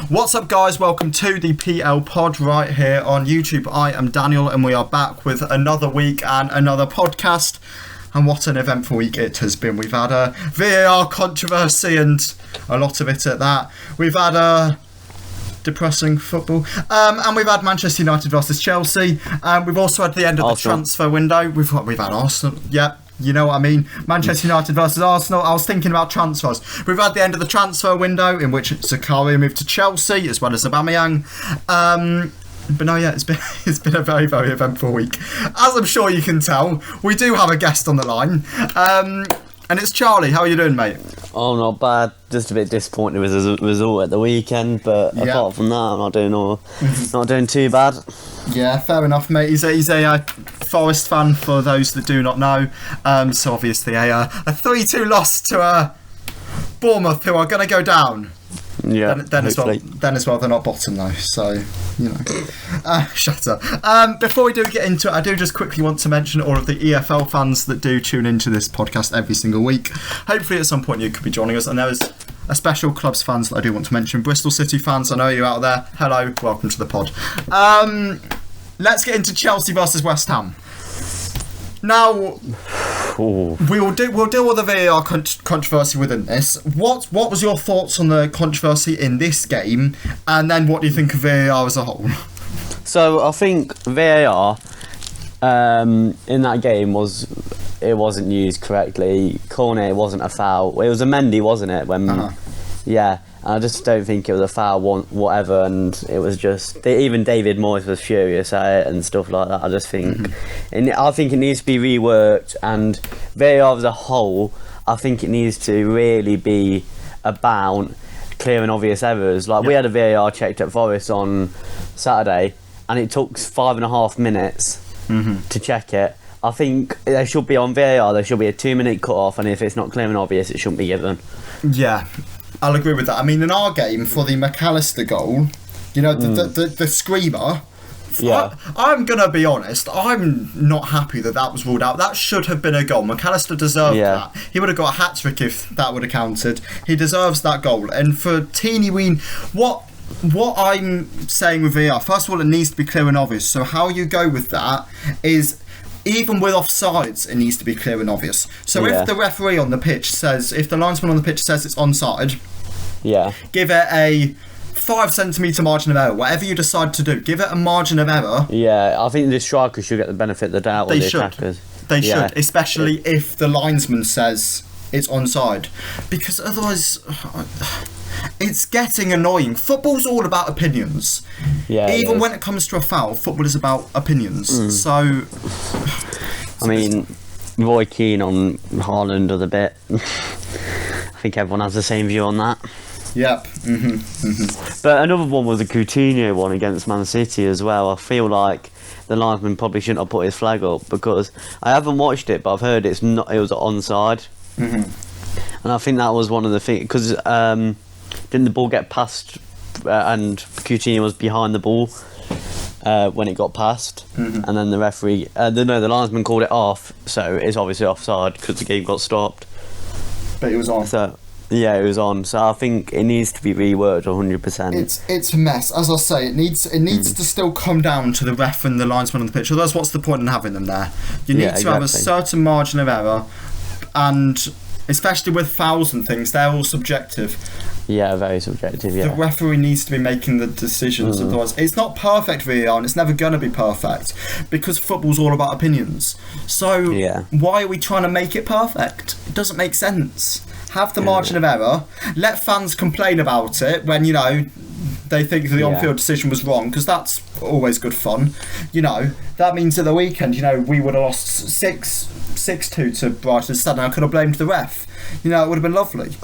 What's up, guys? Welcome to the PL Pod right here on YouTube. I am Daniel and we are back with another week and another podcast. And what an eventful week it has been. We've had a VAR controversy and a lot of it at that. We've had a depressing football. And we've had Manchester United versus Chelsea. We've also had the end of the transfer window. We've had Arsenal. Yeah. You know what I mean? Manchester United versus Arsenal. I was thinking about transfers. We've had the end of the transfer window in which Zakaria moved to Chelsea as well as Aubameyang. But no, yeah, it's been a very, very eventful week. As I'm sure you can tell, we do have a guest on the line. And it's Charlie. How are you doing, mate? Oh, not bad. Just a bit disappointed with the result at the weekend, but apart from that, I'm not doing too bad. Yeah, fair enough, mate. He's a Forest fan, for those that do not know. So obviously a 3-2 loss to Bournemouth, who are going to go down. Yeah, then as well, they're not bottom though, so you know. Shut up. Before we do get into it, I do just quickly want to mention all of the EFL fans that do tune into this podcast every single week. Hopefully at some point you could be joining us, and there is a special clubs fans that I do want to mention. Bristol City fans, I know you're out there. Hello, welcome to the pod. Let's get into Chelsea versus West Ham. Now, we'll deal with the VAR controversy within this. What was your thoughts on the controversy in this game, and then what do you think of VAR as a whole? So I think VAR in that game wasn't used correctly. Corner, it wasn't a foul. It was a Mendy, wasn't it? Yeah. I just don't think it was a foul, whatever, and it was just... Even David Moyes was furious at it and stuff like that. I just think... I think it needs to be reworked, and VAR as a whole, I think it needs to really be about clear and obvious errors. We had a VAR checked at Forest on Saturday, and it took 5.5 minutes to check it. I think there should be, on VAR, there should be a 2-minute cut-off, and if it's not clear and obvious, it shouldn't be given. Yeah. I'll agree with that. I mean, in our game, for the McAllister goal, you know, the screamer, I'm going to be honest, I'm not happy that was ruled out. That should have been a goal. McAllister deserved that. He would have got a hat-trick if that would have counted. He deserves that goal. And for teeny ween, what I'm saying with VAR, first of all, it needs to be clear and obvious. So how you go with that is... Even with offsides, it needs to be clear and obvious. So if the referee on the pitch says, if the linesman on the pitch says it's onside, give it a 5 centimetre margin of error. Whatever you decide to do, give it a margin of error. Yeah, I think the strikers should get the benefit of the doubt. They should. Attackers. They should, especially if the linesman says it's onside, because otherwise it's getting annoying. Football's all about opinions. Even when it comes to a foul, football is about opinions. So I mean, Roy Keane on Haaland of the bit. I think everyone has the same view on that. Yep. But another one was a Coutinho one against Man City as well. I feel like the linesman probably shouldn't have put his flag up, because I haven't watched it, but I've heard it was onside. And I think that was one of the things, because didn't the ball get passed and Coutinho was behind the ball when it got passed, and then the referee, the linesman called it off, so it's obviously offside because the game got stopped. But it was on. So yeah, it was on. So I think it needs to be reworked 100%. It's a mess. As I say, it needs to still come down to the ref and the linesman on the pitch. Otherwise, what's the point in having them there? You need to have a certain margin of error, and especially with fouls and things, they're all subjective. Yeah, very subjective, The referee needs to be making the decisions, otherwise it's not perfect VAR, and it's never going to be perfect, because football's all about opinions. So why are we trying to make it perfect? It doesn't make sense. Have the margin of error, let fans complain about it when, you know, they think the on-field decision was wrong, because that's always good fun. You know, that means at the weekend, you know, we would have lost 6-2 to Brighton instead, and I could have blamed the ref. You know, it would have been lovely.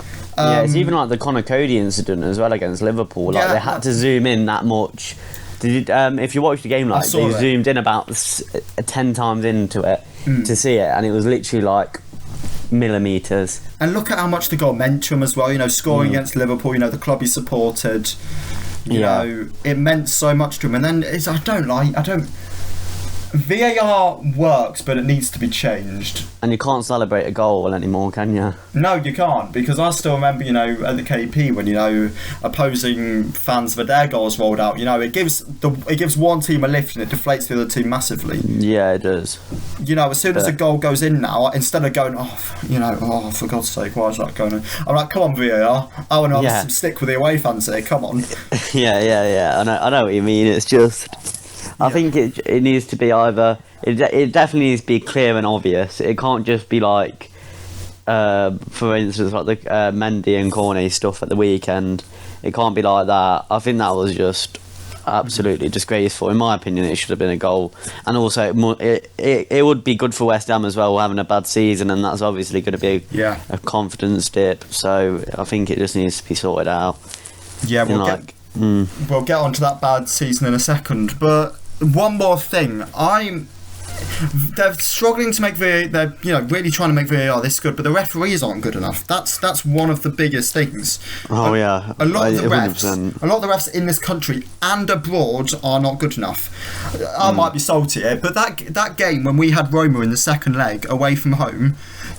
It's even like the Conor Cody incident as well against Liverpool. Like they had to zoom in that much. If you watch the game, they zoomed in about 10 times into it to see it, and it was literally like millimetres. And look at how much the goal meant to him as well. You know, scoring against Liverpool. You know, the club he supported. You know, it meant so much to him. And then I don't VAR works, but it needs to be changed. And you can't celebrate a goal anymore, can you? No, you can't, because I still remember, at the KP when opposing fans for their goals rolled out. It gives one team a lift and it deflates the other team massively. Yeah, it does. As soon as a goal goes in now, instead of going, for God's sake, why is that going on? I'm like, come on, VAR. I want to have some stick with the away fans here. Come on. Yeah. I know what you mean. It's just. I think it needs to be either. It definitely needs to be clear and obvious. It can't just be like, for instance, like the Mendy and Cornet stuff at the weekend. It can't be like that. I think that was just absolutely disgraceful. In my opinion, it should have been a goal. And also, it would be good for West Ham as well, having a bad season, and that's obviously going to be a confidence dip. So I think it just needs to be sorted out. Yeah, we'll get onto that bad season in a second, but one more thing. They're struggling to make VAR. They're really trying to make VAR this good, but the referees aren't good enough. That's one of the biggest things. Oh yeah, a lot of the refs in this country and abroad are not good enough. I might be salty here, but that game when we had Roma in the second leg away from home,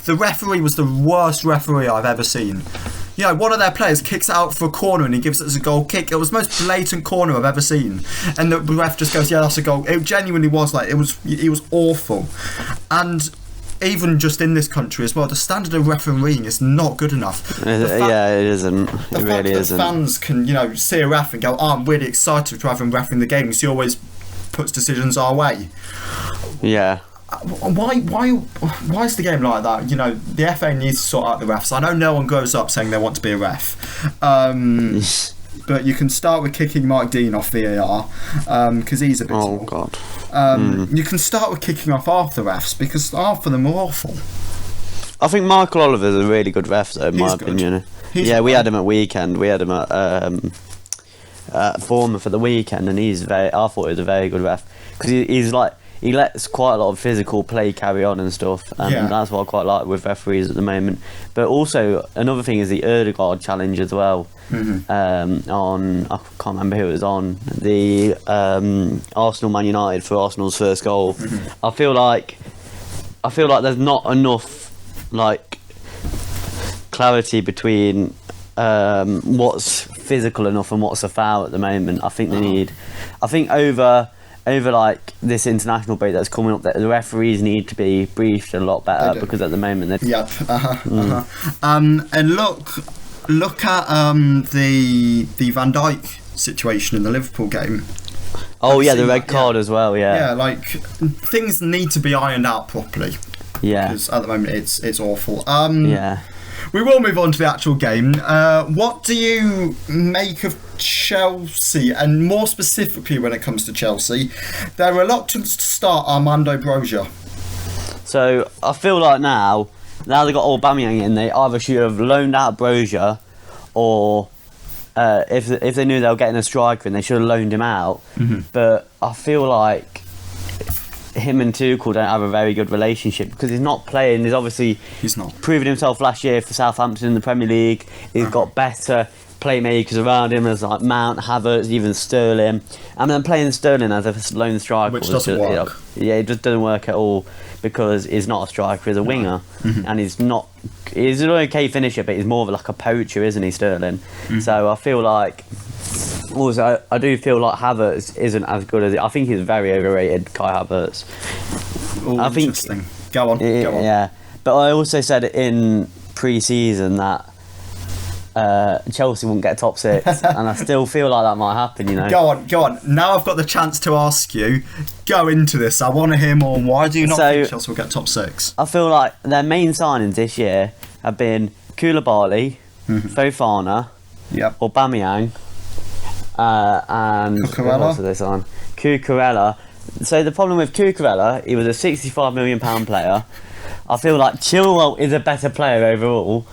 the referee was the worst referee I've ever seen. One of their players kicks it out for a corner and he gives it as a goal kick. It was the most blatant corner I've ever seen. And the ref just goes, yeah, that's a goal. It genuinely was it was awful. And even just in this country as well, the standard of refereeing is not good enough. It isn't. It really isn't. Fans can, see a ref and go, I'm really excited to have him refereeing the game because he always puts decisions our way. Yeah. Why is the game like that? The FA needs to sort out the refs. I know no one grows up saying they want to be a ref, but you can start with kicking Mike Dean off VAR because he's a bit. Oh God. You can start with kicking off half the refs because half of them are awful. I think Michael Oliver's a really good ref, though, in my opinion. We had him at weekend. We had him at Bournemouth for the weekend, and I thought he was a very good ref because he's like. He lets quite a lot of physical play carry on and stuff, and that's what I quite like with referees at the moment. But also, another thing is the Ødegaard challenge as well. On I can't remember who it was on, the Arsenal Man United for Arsenal's first goal. I feel like there's not enough clarity between what's physical enough and what's a foul at the moment. I think over this international break that's coming up, that the referees need to be briefed a lot better because at the moment they're and look at the Van Dijk situation in the Liverpool game. The red card as well. Things need to be ironed out properly because at the moment it's awful. We will move on to the actual game. What do you make of Chelsea, and more specifically when it comes to Chelsea, their reluctance to start Armando Broja? So I feel like now they've got Aubameyang in, they either should have loaned out Broja, or if they knew they were getting a striker and they should have loaned him out. But I feel like him and Tuchel don't have a very good relationship because he's not playing. He's not proven himself last year for Southampton in the Premier League. He's got better playmakers around him, as like Mount, Havertz, even Sterling. And then playing Sterling as a lone striker, which doesn't work. It just doesn't work at all because he's not a striker, he's a winger, and he's an okay finisher, but he's more of a poacher, isn't he, Sterling? So I feel like. Also, I do feel like Havertz isn't as good as it. I think he's very overrated, Kai Havertz. Interesting. Go on. Yeah, but I also said in pre-season that Chelsea wouldn't get top 6, and I still feel like that might happen. Go on. Now I've got the chance to ask you. Go into this. I want to hear more. Why do you not think Chelsea will get top 6? I feel like their main signings this year have been Koulibaly, Fofana, Aubameyang. And Cucurella. What else are they on? Cucurella. So the problem with Cucurella, he was a £65 million player. I feel like Chilwell is a better player overall.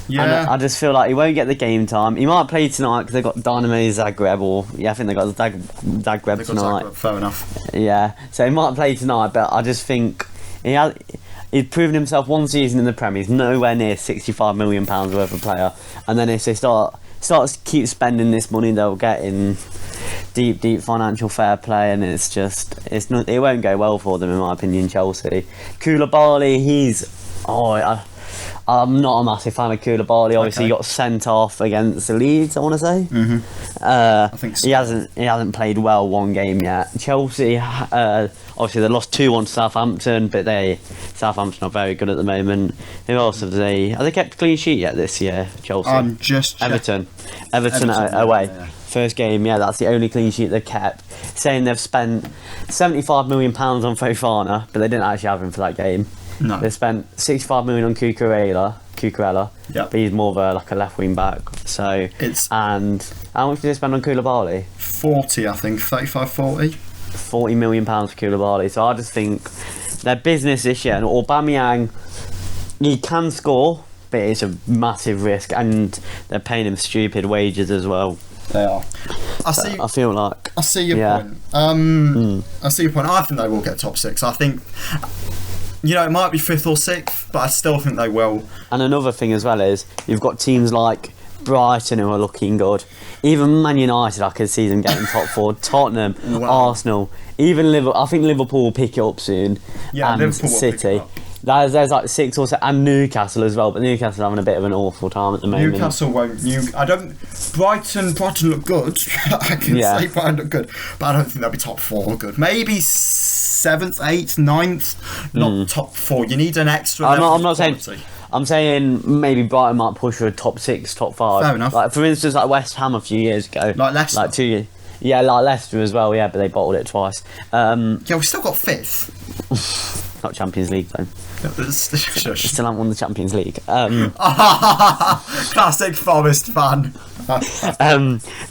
And I just feel like he won't get the game time. He might play tonight because they've got Dynamo Zagreb, I think they got Zagreb tonight. Zagreb, fair enough. Yeah, so he might play tonight, but I just think he's proven himself one season in the Premier. He's nowhere near £65 million worth of player. And then if they keep spending this money they'll get in deep financial fair play, and it won't go well for them in my opinion. Chelsea, Koulibaly, I'm not a massive fan of Koulibaly. Obviously, he got sent off against the Leeds, I want to say. I think so. He hasn't played well one game yet. Chelsea, obviously they lost 2-1 to Southampton, but Southampton are very good at the moment. Who else have they kept a clean sheet yet this year? Chelsea. Everton away. Yeah. First game, that's the only clean sheet they've kept. Saying they've spent £75 million on Fofana, but they didn't actually have him for that game. No. They spent 65 million on Cucurella, but he's more of a left wing back. And how much did they spend on Koulibaly? 40, I think, 35, 40. £40 million for Koulibaly. So I just think their business this year, and Aubameyang, he can score, but it's a massive risk, and they're paying him stupid wages as well. They are. I see your point. I see your point. I think they will get top 6. I think, it might be 5th or 6th, but I still think they will. And another thing as well is you've got teams like Brighton who are looking good. Even Man United, I could see them getting top 4. Tottenham, Arsenal, even Liverpool. I think Liverpool will pick it up soon. Yeah, and Liverpool will City. Pick it up. There's like 6 or 7, and Newcastle as well. But Newcastle are having a bit of an awful time at the moment. Newcastle won't. Brighton look good. I can say Brighton look good, but I don't think they'll be top 4 good. Maybe 7th, 8th, 9th, not top 4. You need an extra. I'm not saying. I'm saying maybe Brighton might push for a top 6, top 5. Fair enough. Like for instance, like West Ham a few years ago. Like Leicester. Like 2 years. Yeah, like Leicester as well. Yeah, but they bottled it twice. We still got 5th. Not Champions League though. Still haven't won the Champions League. Classic Forest fan.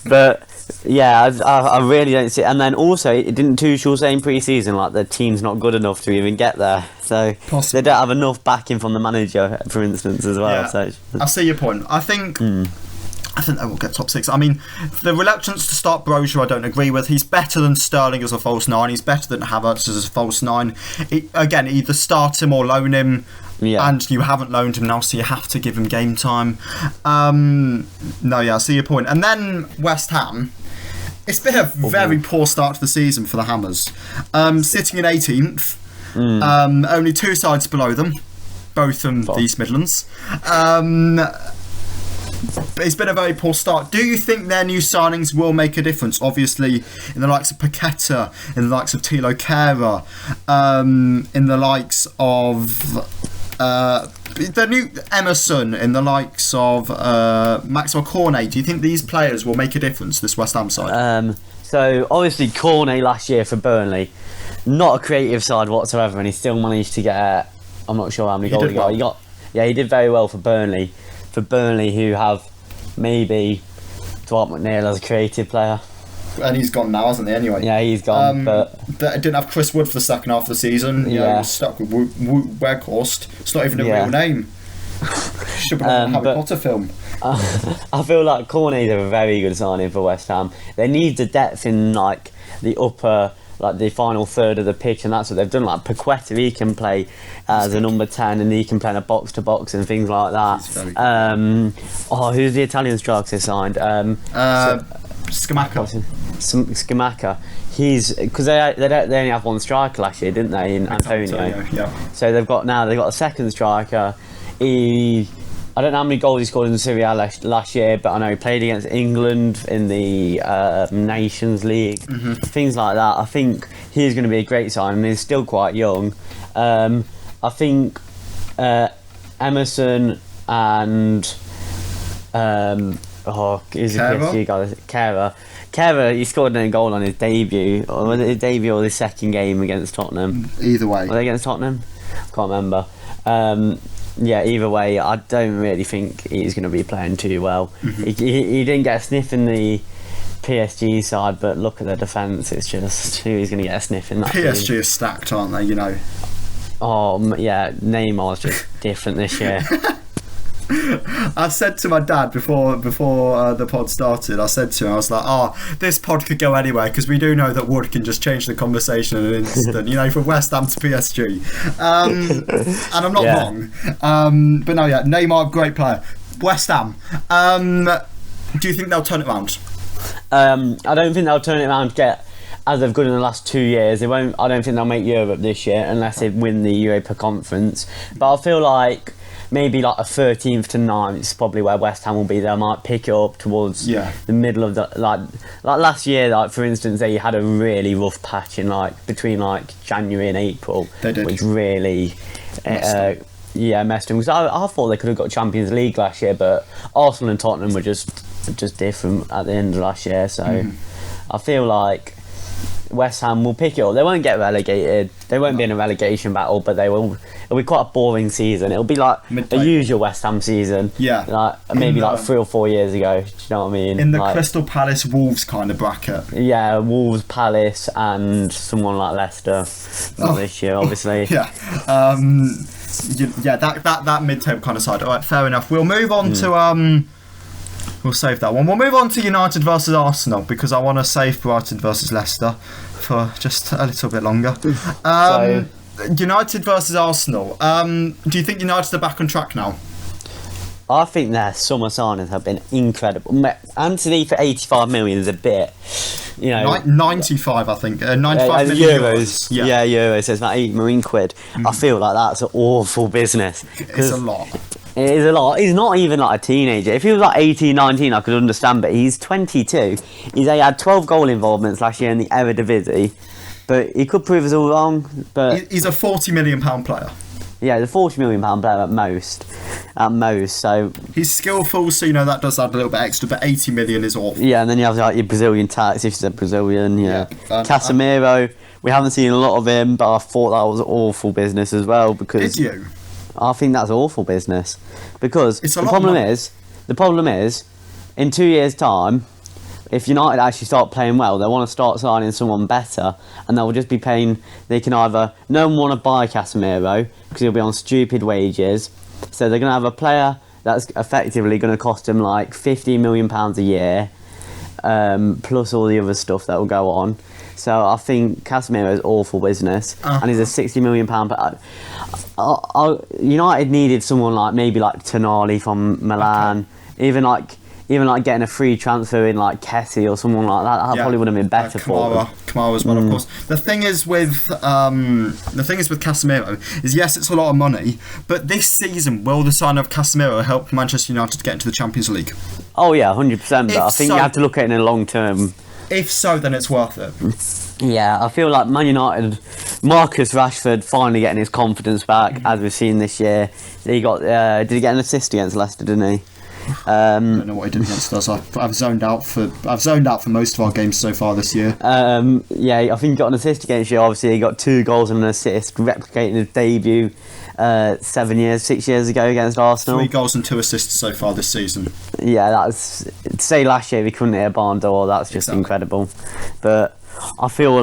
But yeah, I really don't see. And then also, it didn't Tuchel say in pre-season like the team's not good enough to even get there. So They don't have enough backing from the manager, for instance, as well. Yeah. So I see your point. I think they will get top 6. I mean, the reluctance to start Brozier I don't agree with. He's better than Sterling as a false 9. He's better than Havertz as a false 9. Again, either start him or loan him. Yeah. And you haven't loaned him now, so you have to give him game time. I see your point. And then West Ham. It's been a very poor start to the season for the Hammers. Sitting in 18th. Only 2 sides below them. Both from the East Midlands. But it's been a very poor start. Do you think their new signings will make a difference? Obviously, in the likes of Paqueta, in the likes of Thilo Kehrer, in the likes of the new Emerson, in the likes of Maxwell Cornet. Do you think these players will make a difference, this West Ham side? So, obviously, Cornet last year for Burnley, not a creative side whatsoever, and he still managed to get, I'm not sure how many goals he got. He did very well for Burnley. For Burnley, who have maybe Dwight McNeil as a creative player. And he's gone now, hasn't he, anyway? Yeah, he's gone, but they didn't have Chris Wood for the second half of the season. He was stuck with Weghorst. It's not even a real name. Should be a Harry Potter film. I feel like Cornet's a very good signing for West Ham. They need the depth in like the upper, like the final third of the pitch, and that's what they've done. Like Paqueta, he can play as a number 10, and he can play in a box to box and things like that. Who's the Italian striker they signed? Scamacca. Scamacca. He's because they only have one striker last year, didn't they? In Antonio. Yeah. So they've got a second striker. I don't know how many goals he scored in Serie A last year, but I know he played against England in the Nations League, things like that. I think he's going to be a great sign, and he's still quite young. I think Emerson and who's the PSG guy? Kehrer, he scored a goal on his debut, or was it his debut or his second game against Tottenham? Either way. Were they against Tottenham? Can't remember. Either way, I don't really think he's going to be playing too well. He didn't get a sniff in the PSG side, but look at the defence, it's just who he's going to get a sniff in that PSG team. are stacked, aren't they, you know? Oh, yeah, Neymar's just different this year. I said to my dad before the pod started, I said to him, I was like, this pod could go anywhere, because we do know that Wood can just change the conversation in an instant, you know, from West Ham to PSG. And I'm not wrong. But no, Neymar, great player. West Ham, do you think they'll turn it around? I don't think they'll turn it around to get as they've good in the last 2 years. They won't. I don't think they'll make Europe this year unless they win the Europa Conference. But I feel like maybe like a 13th to 9th is probably where West Ham will be. They might pick it up towards the middle of the like last year. Like for instance, they had a really rough patch in like between like January and April, which really messed them. Because I thought they could have got Champions League last year, but Arsenal and Tottenham were just different at the end of last year. So I feel like West Ham will pick it up. They won't get relegated. They won't be in a relegation battle, but they will. It'll be quite a boring season. It'll be like a usual West Ham season. Yeah. Like maybe like 3 or 4 years ago. Do you know what I mean? In the like, Crystal Palace Wolves kind of bracket. Yeah, Wolves, Palace, and someone like Leicester. Not this year, obviously. Yeah. That mid-table kind of side. All right, fair enough. We'll move on to We'll save that one. We'll move on to United versus Arsenal because I want to save Brighton versus Leicester for just a little bit longer. United versus Arsenal. Do you think United are back on track now? I think their summer signings have been incredible. Anthony for 85 million is a bit, 95, I think. 95 million euros. Yeah, euros. So it's about 8 million quid. I feel like that's an awful business. It's a lot. It is a lot. He's not even like a teenager. If he was like 18, 19, I could understand, but he's 22. He had 12 goal involvements last year in the Eredivisie, but he could prove us all wrong. But he's a £40 million player. Yeah, he's a £40 million player at most. So he's skillful, so that does add a little bit extra, but 80 million is awful. Yeah, and then you have like your Brazilian tax if he's a Brazilian. Casemiro, we haven't seen a lot of him, but I thought that was awful business as well because. Did you? I think that's awful business because the problem is, in 2 years' time, if United actually start playing well, they want to start signing someone better, and they'll just be paying. They can either no one want to buy Casemiro because he'll be on stupid wages, so they're going to have a player that's effectively going to cost them like £15 million a year, plus all the other stuff that will go on. So I think Casemiro is awful business, and he's a £60 million. United needed someone like maybe like Tonali from Milan, even like getting a free transfer in like Kessie or someone like that. That probably would have been better for them. Kamara as well, of course. The thing is with Casemiro is yes, it's a lot of money, but this season will the sign of Casemiro help Manchester United get into the Champions League? Oh yeah, 100%. But I think you have to look at it in a long term. If so, then it's worth it. Yeah, I feel like Man United, Marcus Rashford finally getting his confidence back, as we've seen this year. He got, did he get an assist against Leicester? Didn't he? I don't know what he did against us. I've zoned out for most of our games so far this year. Yeah, I think he got an assist against you. Obviously, he got 2 goals and an assist, replicating his debut 6 years ago against Arsenal. 3 goals and 2 assists so far this season. Yeah, that's to say last year he couldn't hit a barn door. That's just incredible. But I feel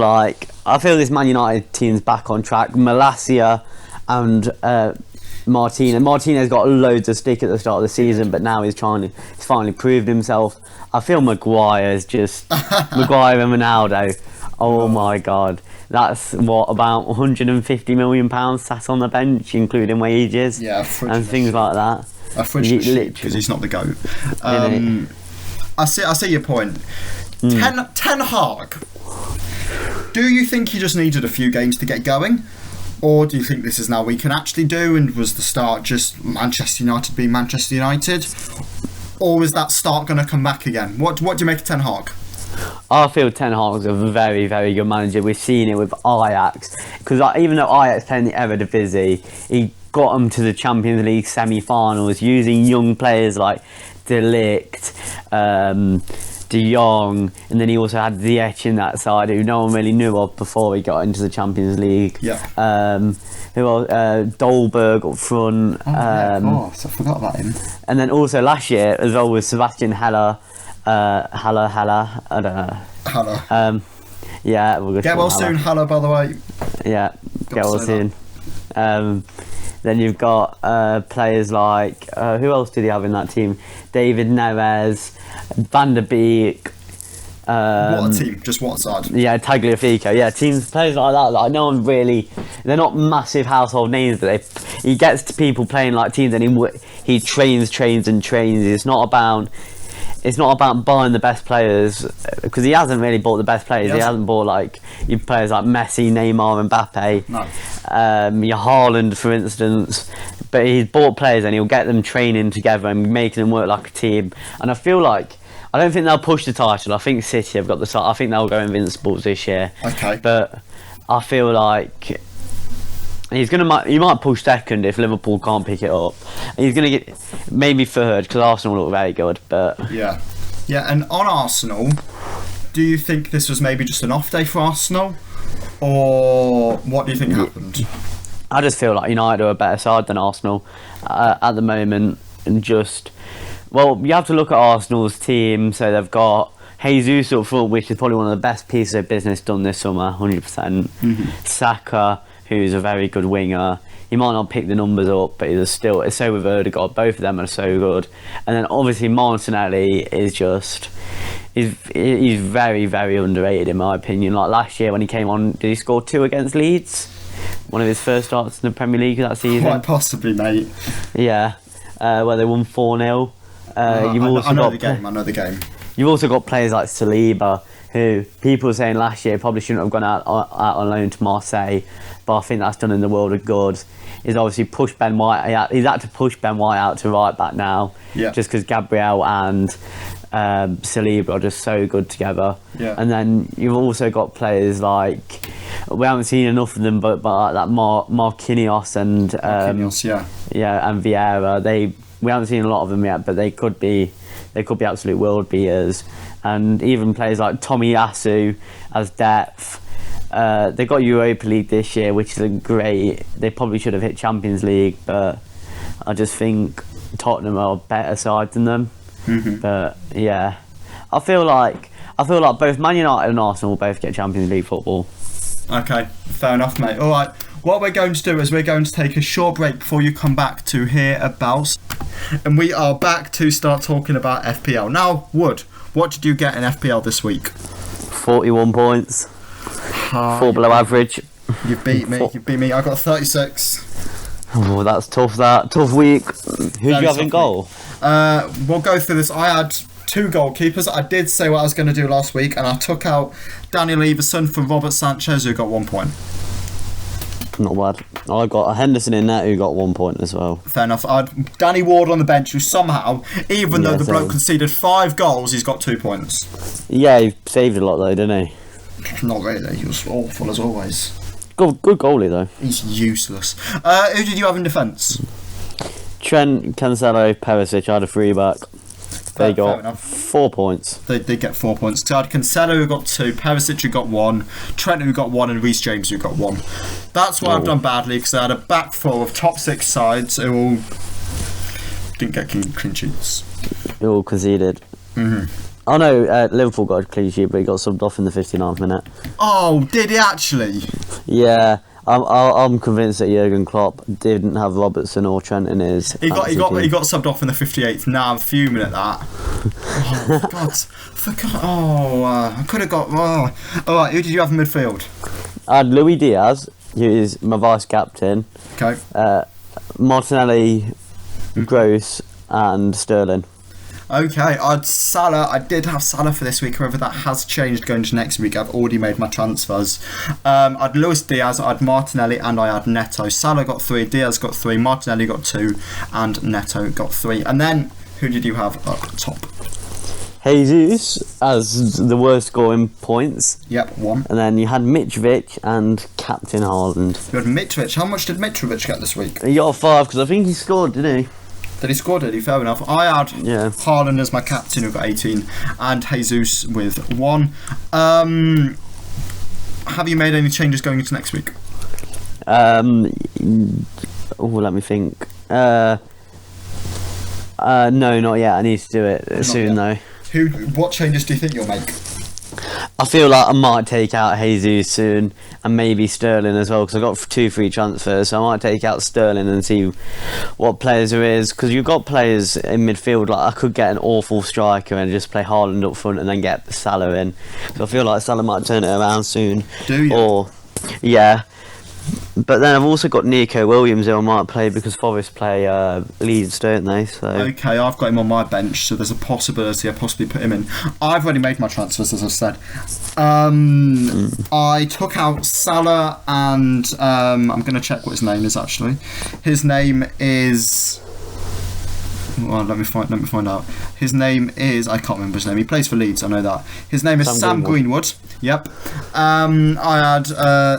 this Man United team's back on track. Malacia and Martinez got loads of stick at the start of the season, but now he's finally proved himself. I feel Maguire and Ronaldo. Oh my God, that's about £150 million sat on the bench, including wages and things like that. A fridge machine, because he's not the GOAT. I see your point. Ten Hag. Do you think he just needed a few games to get going? Or do you think this is now we can actually do, and was the start just Manchester United being Manchester United? Or is that start going to come back again? What do you make of Ten Hag? I feel Ten Hag's a very, very good manager. We've seen it with Ajax. Because even though Ajax played in the Eredivisie, he got them to the Champions League semi-finals using young players like De Ligt, De Jong, and then he also had Ziyech in that side, who no one really knew of before he got into the Champions League. Yeah. Dolberg up front. Of course, I forgot about him. And then also last year as well with Sebastian Haller. Haller. I don't know. Haller. Yeah, we'll get well soon, Haller. By the way. Yeah, get well soon. Then you've got players like who else did he have in that team? David Neres, Van der Beek. What a team! Just what side? Yeah, Tagliafico. Yeah, players like that. Like no one really. They're not massive household names, but he gets to people playing like teams, and he trains. It's not about. it's not about buying the best players, because he hasn't really bought the best players. He hasn't bought like your players like Messi, Neymar, Mbappe, your Haaland, for instance. But he's bought players and he'll get them training together and making them work like a team. And I feel like I don't think they'll push the title. I think City have got the title. I think they'll go invincibles this year. Okay. But I feel like he might push second if Liverpool can't pick it up. And he's going to get maybe third because Arsenal look very good. But yeah. And on Arsenal, do you think this was maybe just an off day for Arsenal, or what do you think happened? I just feel like United are a better side than Arsenal at the moment, and you have to look at Arsenal's team. So they've got Jesus up front, which is probably one of the best pieces of business done this summer, 100%. Saka, who's a very good winger. He might not pick the numbers up, but it's so with Odegaard. Both of them are so good. And then obviously Martinelli is just... He's very, very underrated in my opinion. Like last year when he came on, did he score 2 against Leeds? One of his first starts in the Premier League that season. Quite possibly, mate. Yeah, where they won 4-0. I know the game. You've also got players like Saliba, who people were saying last year probably shouldn't have gone out on loan to Marseille, but I think that's done in the world of good. He's obviously pushed Ben White. He's had to push Ben White out to right back now, just because Gabriel and Saliba are just so good together. And then you've also got players like, we haven't seen enough of them, but like that Marquinhos and and Vieira. We haven't seen a lot of them yet, but they could be absolute world beaters. And even players like Tomiyasu as depth. They got Europa League this year, which is great. They probably should have hit Champions League, but I just think Tottenham are a better side than them. But yeah, I feel like both Man United and Arsenal will both get Champions League football. Okay, fair enough, mate. All right, what we're going to do is we're going to take a short break before you come back to hear about, and we are back to start talking about FPL. Now, Wood, what did you get in FPL this week? 41 points. 4 below average. You beat me. I got 36. Oh, that's tough. Tough week. Who do you have in goal? We'll go through this. I had 2 goalkeepers. I did say what I was going to do last week, and I took out Daniel Everson for Robert Sanchez, who got 1 point. Not bad. I got a Henderson in there who got 1 point as well. Fair enough. I had Danny Ward on the bench, who somehow, even though the bloke conceded 5 goals, he's got 2 points. Yeah, he saved a lot though, didn't he? Not really. He was awful as always. Good goalie though. He's useless. Who did you have in defence? Trent, Cancelo, Perisic. I had a 3 back. They got 4 points. They did get 4 points. So I had Cancelo who got 2, Perisic who got 1, Trent who got 1, and Reece James who got 1. That's why I've done badly, because I had a back four of top 6 sides who all didn't get clean sheets. They all conceded. Oh no, Liverpool got a clean sheet, but he got subbed off in the 59th minute. Oh, did he actually? Yeah. I'm convinced that Jurgen Klopp didn't have Robertson or Trent in his. He got subbed off in the 58th. Now I'm fuming at that. Oh, for God's, I could have got. Oh. All right, who did you have in midfield? I had Luis Diaz, who is my vice captain. Okay. Martinelli, Gross, and Sterling. Okay, I did have Salah for this week. However, that has changed going to next week. I've already made my transfers. I had Luis Diaz, I had Martinelli, and I had Neto. Salah got 3, Diaz got 3, Martinelli got 2, and Neto got 3. And then, who did you have up top? Jesus as the worst scoring points. Yep, 1. And then you had Mitrovic and Captain Haaland. You had Mitrovic. How much did Mitrovic get this week? He got 5 because I think he scored, didn't he? Did he score, did he? Fair enough. I had Haaland as my captain who got 18 and Jesus with 1. Have you made any changes going into next week? Let me think. No, not yet. I need to do it soon though. What changes do you think you'll make? I feel like I might take out Jesus soon and maybe Sterling as well, because I've got 2 free transfers, so I might take out Sterling and see what players there is, because you've got players in midfield. Like I could get an awful striker and just play Haaland up front and then get Salah in, so I feel like Salah might turn it around soon. Do you? Or yeah, But then I've also got Nico Williams who I might play because Forest play Leeds, don't they? So Okay, I've got him on my bench, so there's a possibility I possibly put him in. I've already made my transfers, as I've said. I took out Salah, and I'm going to check what his name is actually. His name is. Well, let me find out. His name is. I can't remember his name. He plays for Leeds. I know that. His name is Sam Greenwood. Yep. I had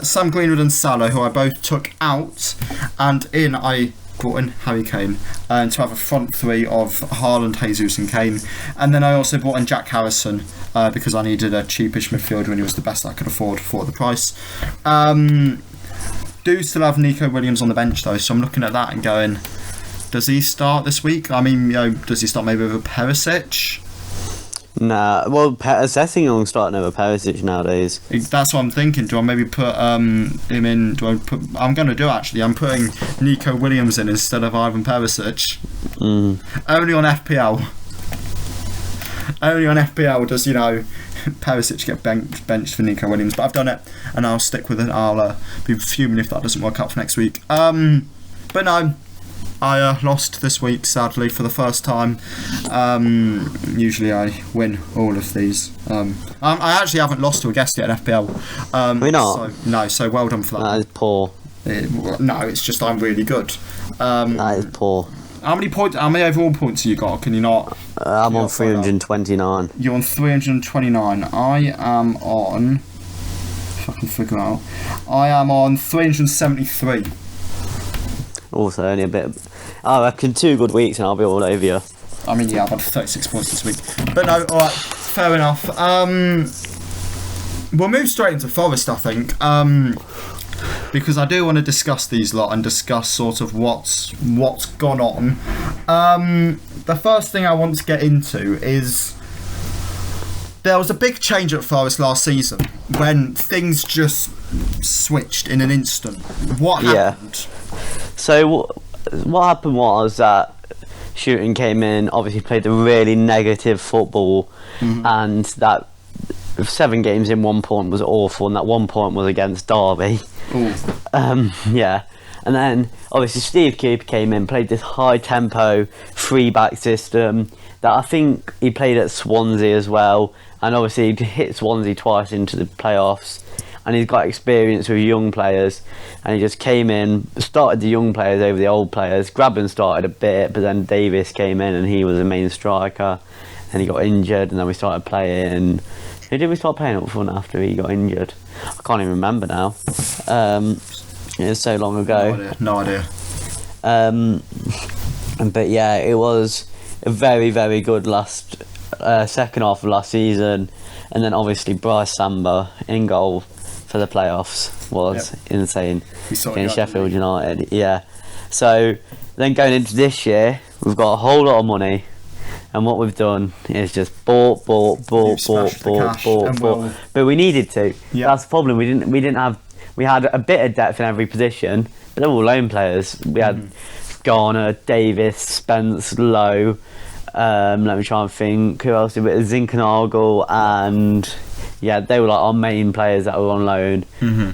Sam Greenwood and Salah, who I both took out, and I brought in Harry Kane to have a front three of Haaland, Jesus and Kane. And then I also brought in Jack Harrison because I needed a cheapish midfielder and he was the best I could afford for the price. Do still have Nico Williams on the bench though, so I'm looking at that and going, does he start this week? I mean, does he start maybe with a Perisic? Nah, well, I think I'm starting over Perisic nowadays. That's what I'm thinking. Do I maybe put him in? I'm going to do actually. I'm putting Nico Williams in instead of Ivan Perisic. Only on FPL. Only on FPL does Perisic get benched for Nico Williams. But I've done it, and I'll stick with it. I'll be fuming if that doesn't work out for next week. But no. I lost this week, sadly, for the first time. Usually I win all of these. I actually haven't lost to a guest yet in FPL. We're not? So well done for that. That is poor. No, it's just I'm really good. That is poor. How many overall points have you got? Can you not? I'm on 329. You're on 329. I am on... If I can figure out. I am on 373. Also, only a bit. I reckon 2 good weeks and I'll be all over you. I mean, yeah, I've had 36 points this week. But no, alright, fair enough. We'll move straight into Forest, I think. Because I do want to discuss these lot and discuss sort of what's gone on. The first thing I want to get into is there was a big change at Forest last season when things just switched in an instant. What happened? So what happened was that Shooting came in, obviously played a really negative football, and that 7 games in 1 point was awful, and that 1 point was against Derby. Yeah. And then obviously Steve Cooper came in, played this high tempo 3-back system that I think he played at Swansea as well, and obviously he hit Swansea twice into the playoffs. And he's got experience with young players, and he just came in, started the young players over the old players. Grabban started a bit, but then Davis came in and he was the main striker, and he got injured, and then we started playing. Who did we start playing up front after he got injured? I can't even remember now. It was so long ago. No idea. But yeah, it was a very, very good second half of last season, and then obviously Bryce Samba in goal for the playoffs was insane against Sheffield United. Yeah. So then going into this year, we've got a whole lot of money, and what we've done is just bought. But we needed to. Yeah. That's the problem. We had a bit of depth in every position, but they're all loan players. We had Garner, Davis, Spence, Lowe. Let me try and think. Who else did we? Zinkernagel, and they were like our main players that were on loan,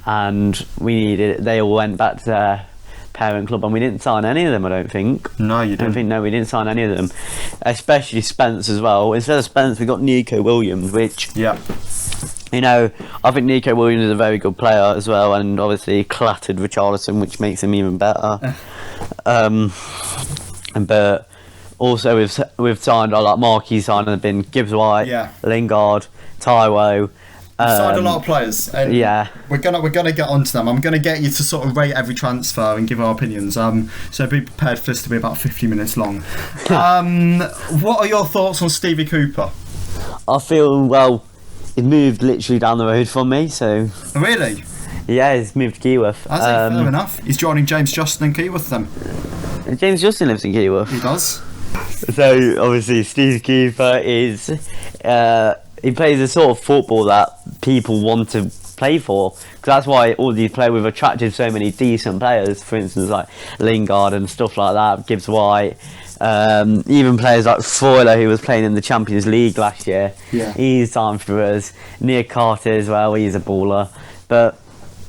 and we needed. They all went back to their parent club, and we didn't sign any of them. I don't think. No, you didn't. No, we didn't sign any of them, especially Spence as well. Instead of Spence, we got Nico Williams, which I think Nico Williams is a very good player as well, and obviously clattered Richarlison, which makes him even better. But also we've signed like marquee signing have been Gibbs White, Lingard, Taiwo. Signed a lot of players, and we're gonna get onto them. I'm gonna get you to sort of rate every transfer and give our opinions. So be prepared for this to be about 50 minutes long. What are your thoughts on Stevie Cooper? I feel he moved literally down the road from me. So really, he's moved to Keyworth. Fair enough. He's joining James Justin in Keyworth then. James Justin lives in Keyworth. He does. So obviously Steve Cooper is he plays a sort of football that people want to play for, because that's why all these players, we've attracted so many decent players, for instance like Lingard and stuff like that, Gibbs White, even players like Freuler, who was playing in the Champions League last year. He's signed for us. Nia Carter as well, he's a baller. But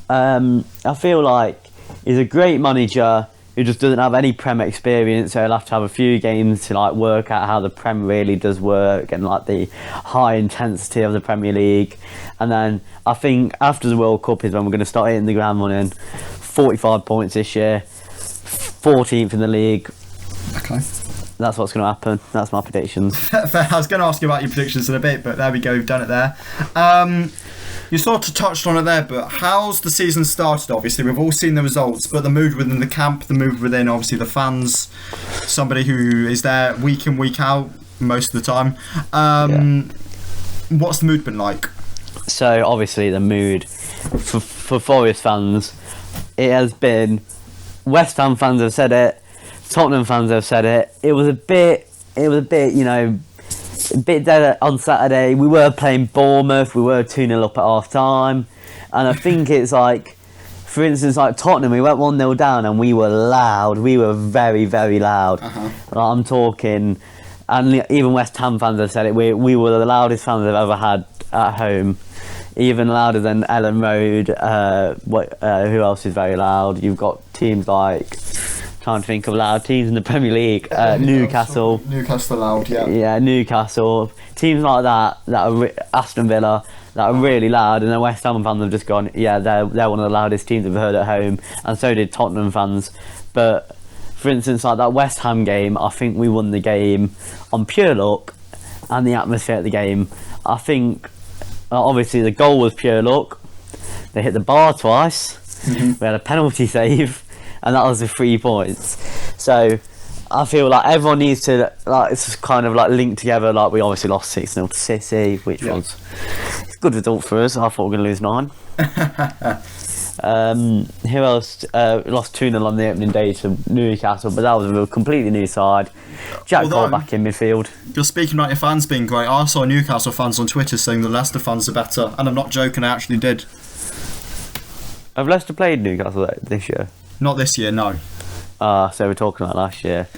I feel like He's a great manager who just doesn't have any Prem experience, so he'll have to have a few games to like work out how the Prem really does work and like the high intensity of the Premier League. And then I think after the World Cup is when we're going to start hitting the ground running. 45 points this year, 14th in the league. Okay. That's what's going to happen. That's my predictions. I was going to ask you about your predictions in a bit, but there we go, we've done it there. You sort of touched on it there, but how's the season started? Obviously, we've all seen the results, but the mood within the camp, the mood within, obviously, the fans, somebody who is there week in, week out most of the time. What's the mood been like? So, obviously, the mood for Forest fans, it has been... West Ham fans have said it, Tottenham fans have said it. It was a bit, you know... A bit dead on Saturday. We were playing Bournemouth. We were 2-0 up at half time, and I think it's like, for instance, like Tottenham, we went 1-0 down and we were loud. We were very, very loud. Like, I'm talking, and even West Ham fans have said it. We were the loudest fans I've ever had at home, even louder than Ellen Road. Who else is very loud? You've got teams like. Trying to think of loud teams in the Premier League. Newcastle. Newcastle loud, yeah. Yeah, Newcastle. Teams like that are Aston Villa, that are really loud, and then West Ham fans have just gone, yeah, they're one of the loudest teams we've heard at home, and so did Tottenham fans. But for instance, like that West Ham game, I think we won the game on pure luck and the atmosphere at the game. I think obviously the goal was pure luck. They hit the bar twice. We had a penalty save. And that was the 3 points. So I feel like everyone needs to like it's kind of like linked together. Like we obviously lost 6-0 to City, which was a good result for us. I thought we were going to lose 9. Who else? Lost 2-0 on the opening day to Newcastle, but that was a completely new side. Jack Cole back in midfield. You're speaking about your fans being great. I saw Newcastle fans on Twitter saying the Leicester fans are better, and I'm not joking, I actually did. Have Leicester played Newcastle this year? Not this year, no. So we're talking about last year.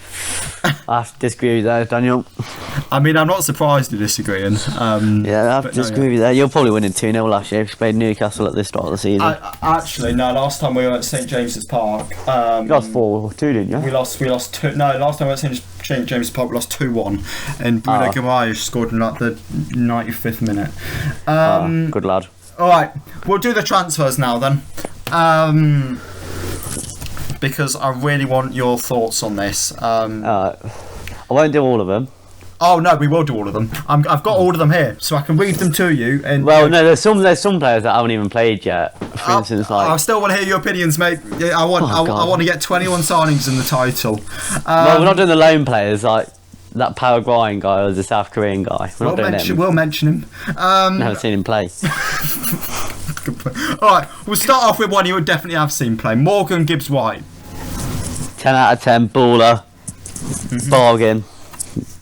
I have to disagree with that, Daniel. I mean, I'm not surprised you're disagreeing. Yeah, I have to disagree with that. You're probably winning 2-0 last year if you played Newcastle at this start of the season. Actually, no, last time we were at St James's Park... you lost 4-2, didn't you? We lost 2... No, last time we were at St James's Park, we lost 2-1. And Bruno Guimaraes scored in like the 95th minute. Good lad. Alright, we'll do the transfers now then. Because I really want your thoughts on this. I won't do all of them. Oh no, we will do all of them. I've got all of them here, so I can read them to you. And no, there's some players that haven't even played yet. For instance, like I still want to hear your opinions, mate. I want to get 21 signings in the title. Well, we're not doing the loan players like that Paraguayan guy or the South Korean guy. We'll mention him. Never seen him play. Alright, we'll start off with one you would definitely have seen play. Morgan Gibbs-White. 10 out of 10, baller. Bargain.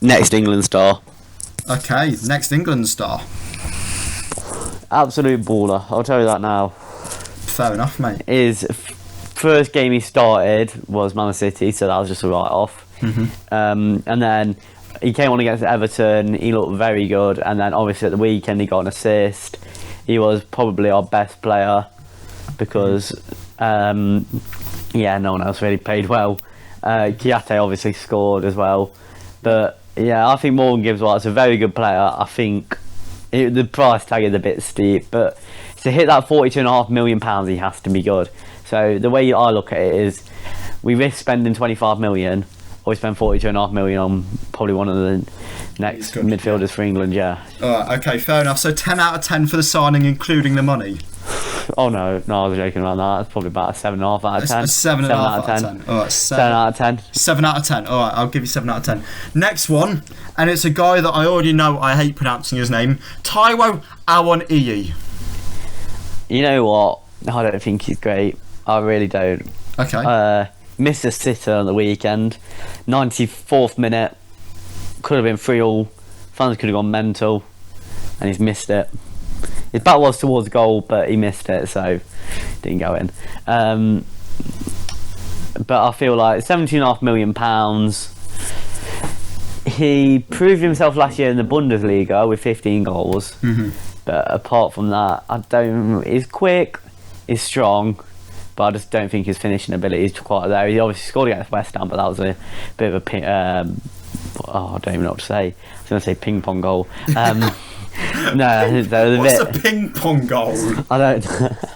Next England star. Okay, next England star. Absolute baller, I'll tell you that now. Fair enough, mate. His first game he started was Man City, so that was just a write-off. And then he came on against Everton, he looked very good, and then obviously at the weekend he got an assist. He was probably our best player because, no one else really played well. Kiate obviously scored as well. But, yeah, I think Morgan Gibbs-White's a very good player. I think the price tag is a bit steep, but to hit that £42.5 million, he has to be good. So the way I look at it is we risk spending 25 million, or we spend 42.5 million on probably one of the next midfielders for England, yeah. Alright, okay, fair enough. So 10 out of 10 for the signing, including the money? Oh no, I was joking about that. It's probably about a 7.5 out of 10. A 7.5 out of 10. Alright, 7 out of 10. 7 out of 10. Alright, I'll give you 7 out of 10. Next one, and it's a guy that I already know, I hate pronouncing his name, Taiwo Awoniyi. You know what? I don't think he's great. I really don't. Okay. Missed a sitter on the weekend. 94th minute. Could have been 3-3. Fans could have gone mental. And he's missed it. His back was towards goal, but he missed it, so didn't go in. But I feel like £17.5 million. He proved himself last year in the Bundesliga with 15 goals. But apart from that, he's quick, he's strong, but I just don't think his finishing ability is quite there. He obviously scored against West Ham, but that was a bit of a I don't even know what to say. I was going to say ping pong goal. No, what's a ping pong goal? I don't.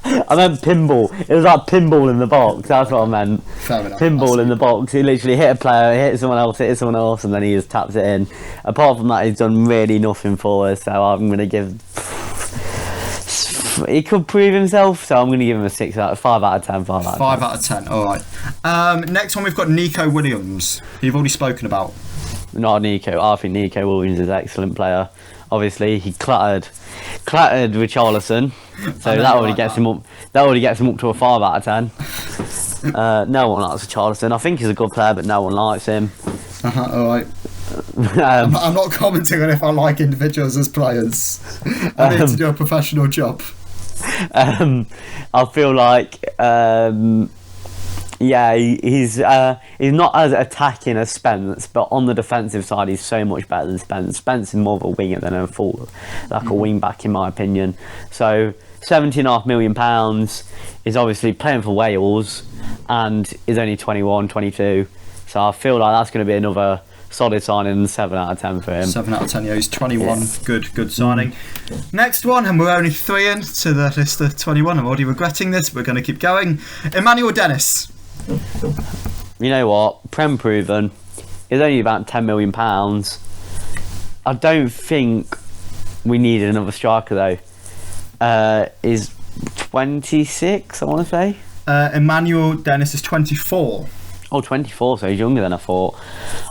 I meant pinball. It was like pinball in the box. That's what I meant. Fair enough. Pinball in the box. He literally hit a player, hit someone else, and then he just taps it in. Apart from that, he's done really nothing for us. So I'm going to give. He could prove himself, so I'm going to give him a 5 out of 10. 5 out of 10. All right. Next one, we've got Nico Williams. You've already spoken about. Not Nico. I think Nico Williams is an excellent player. Obviously, he clattered Richarlison, so that already gets him up. That already gets him up to a 5 out of 10. No one likes Richarlison. I think he's a good player, but no one likes him. All right. I'm not commenting on if I like individuals as players. I need to do a professional job. I feel like. Yeah, he's not as attacking as Spence, but on the defensive side, he's so much better than Spence. Spence is more of a winger than a a wing back, in my opinion. So, £17.5 million is obviously playing for Wales, and is only 21, 22. So I feel like that's going to be another solid signing, 7 out of 10 for him. 7 out of 10, yeah, he's 21. Yeah. Good signing. Next one, and we're only 3 into the list of 21. I'm already regretting this. We're going to keep going. Emmanuel Dennis. You know what? Prem proven. It's only about £10 million. I don't think we needed another striker though. Is 26, I want to say. Emmanuel Dennis is 24. Oh, 24, so he's younger than I thought.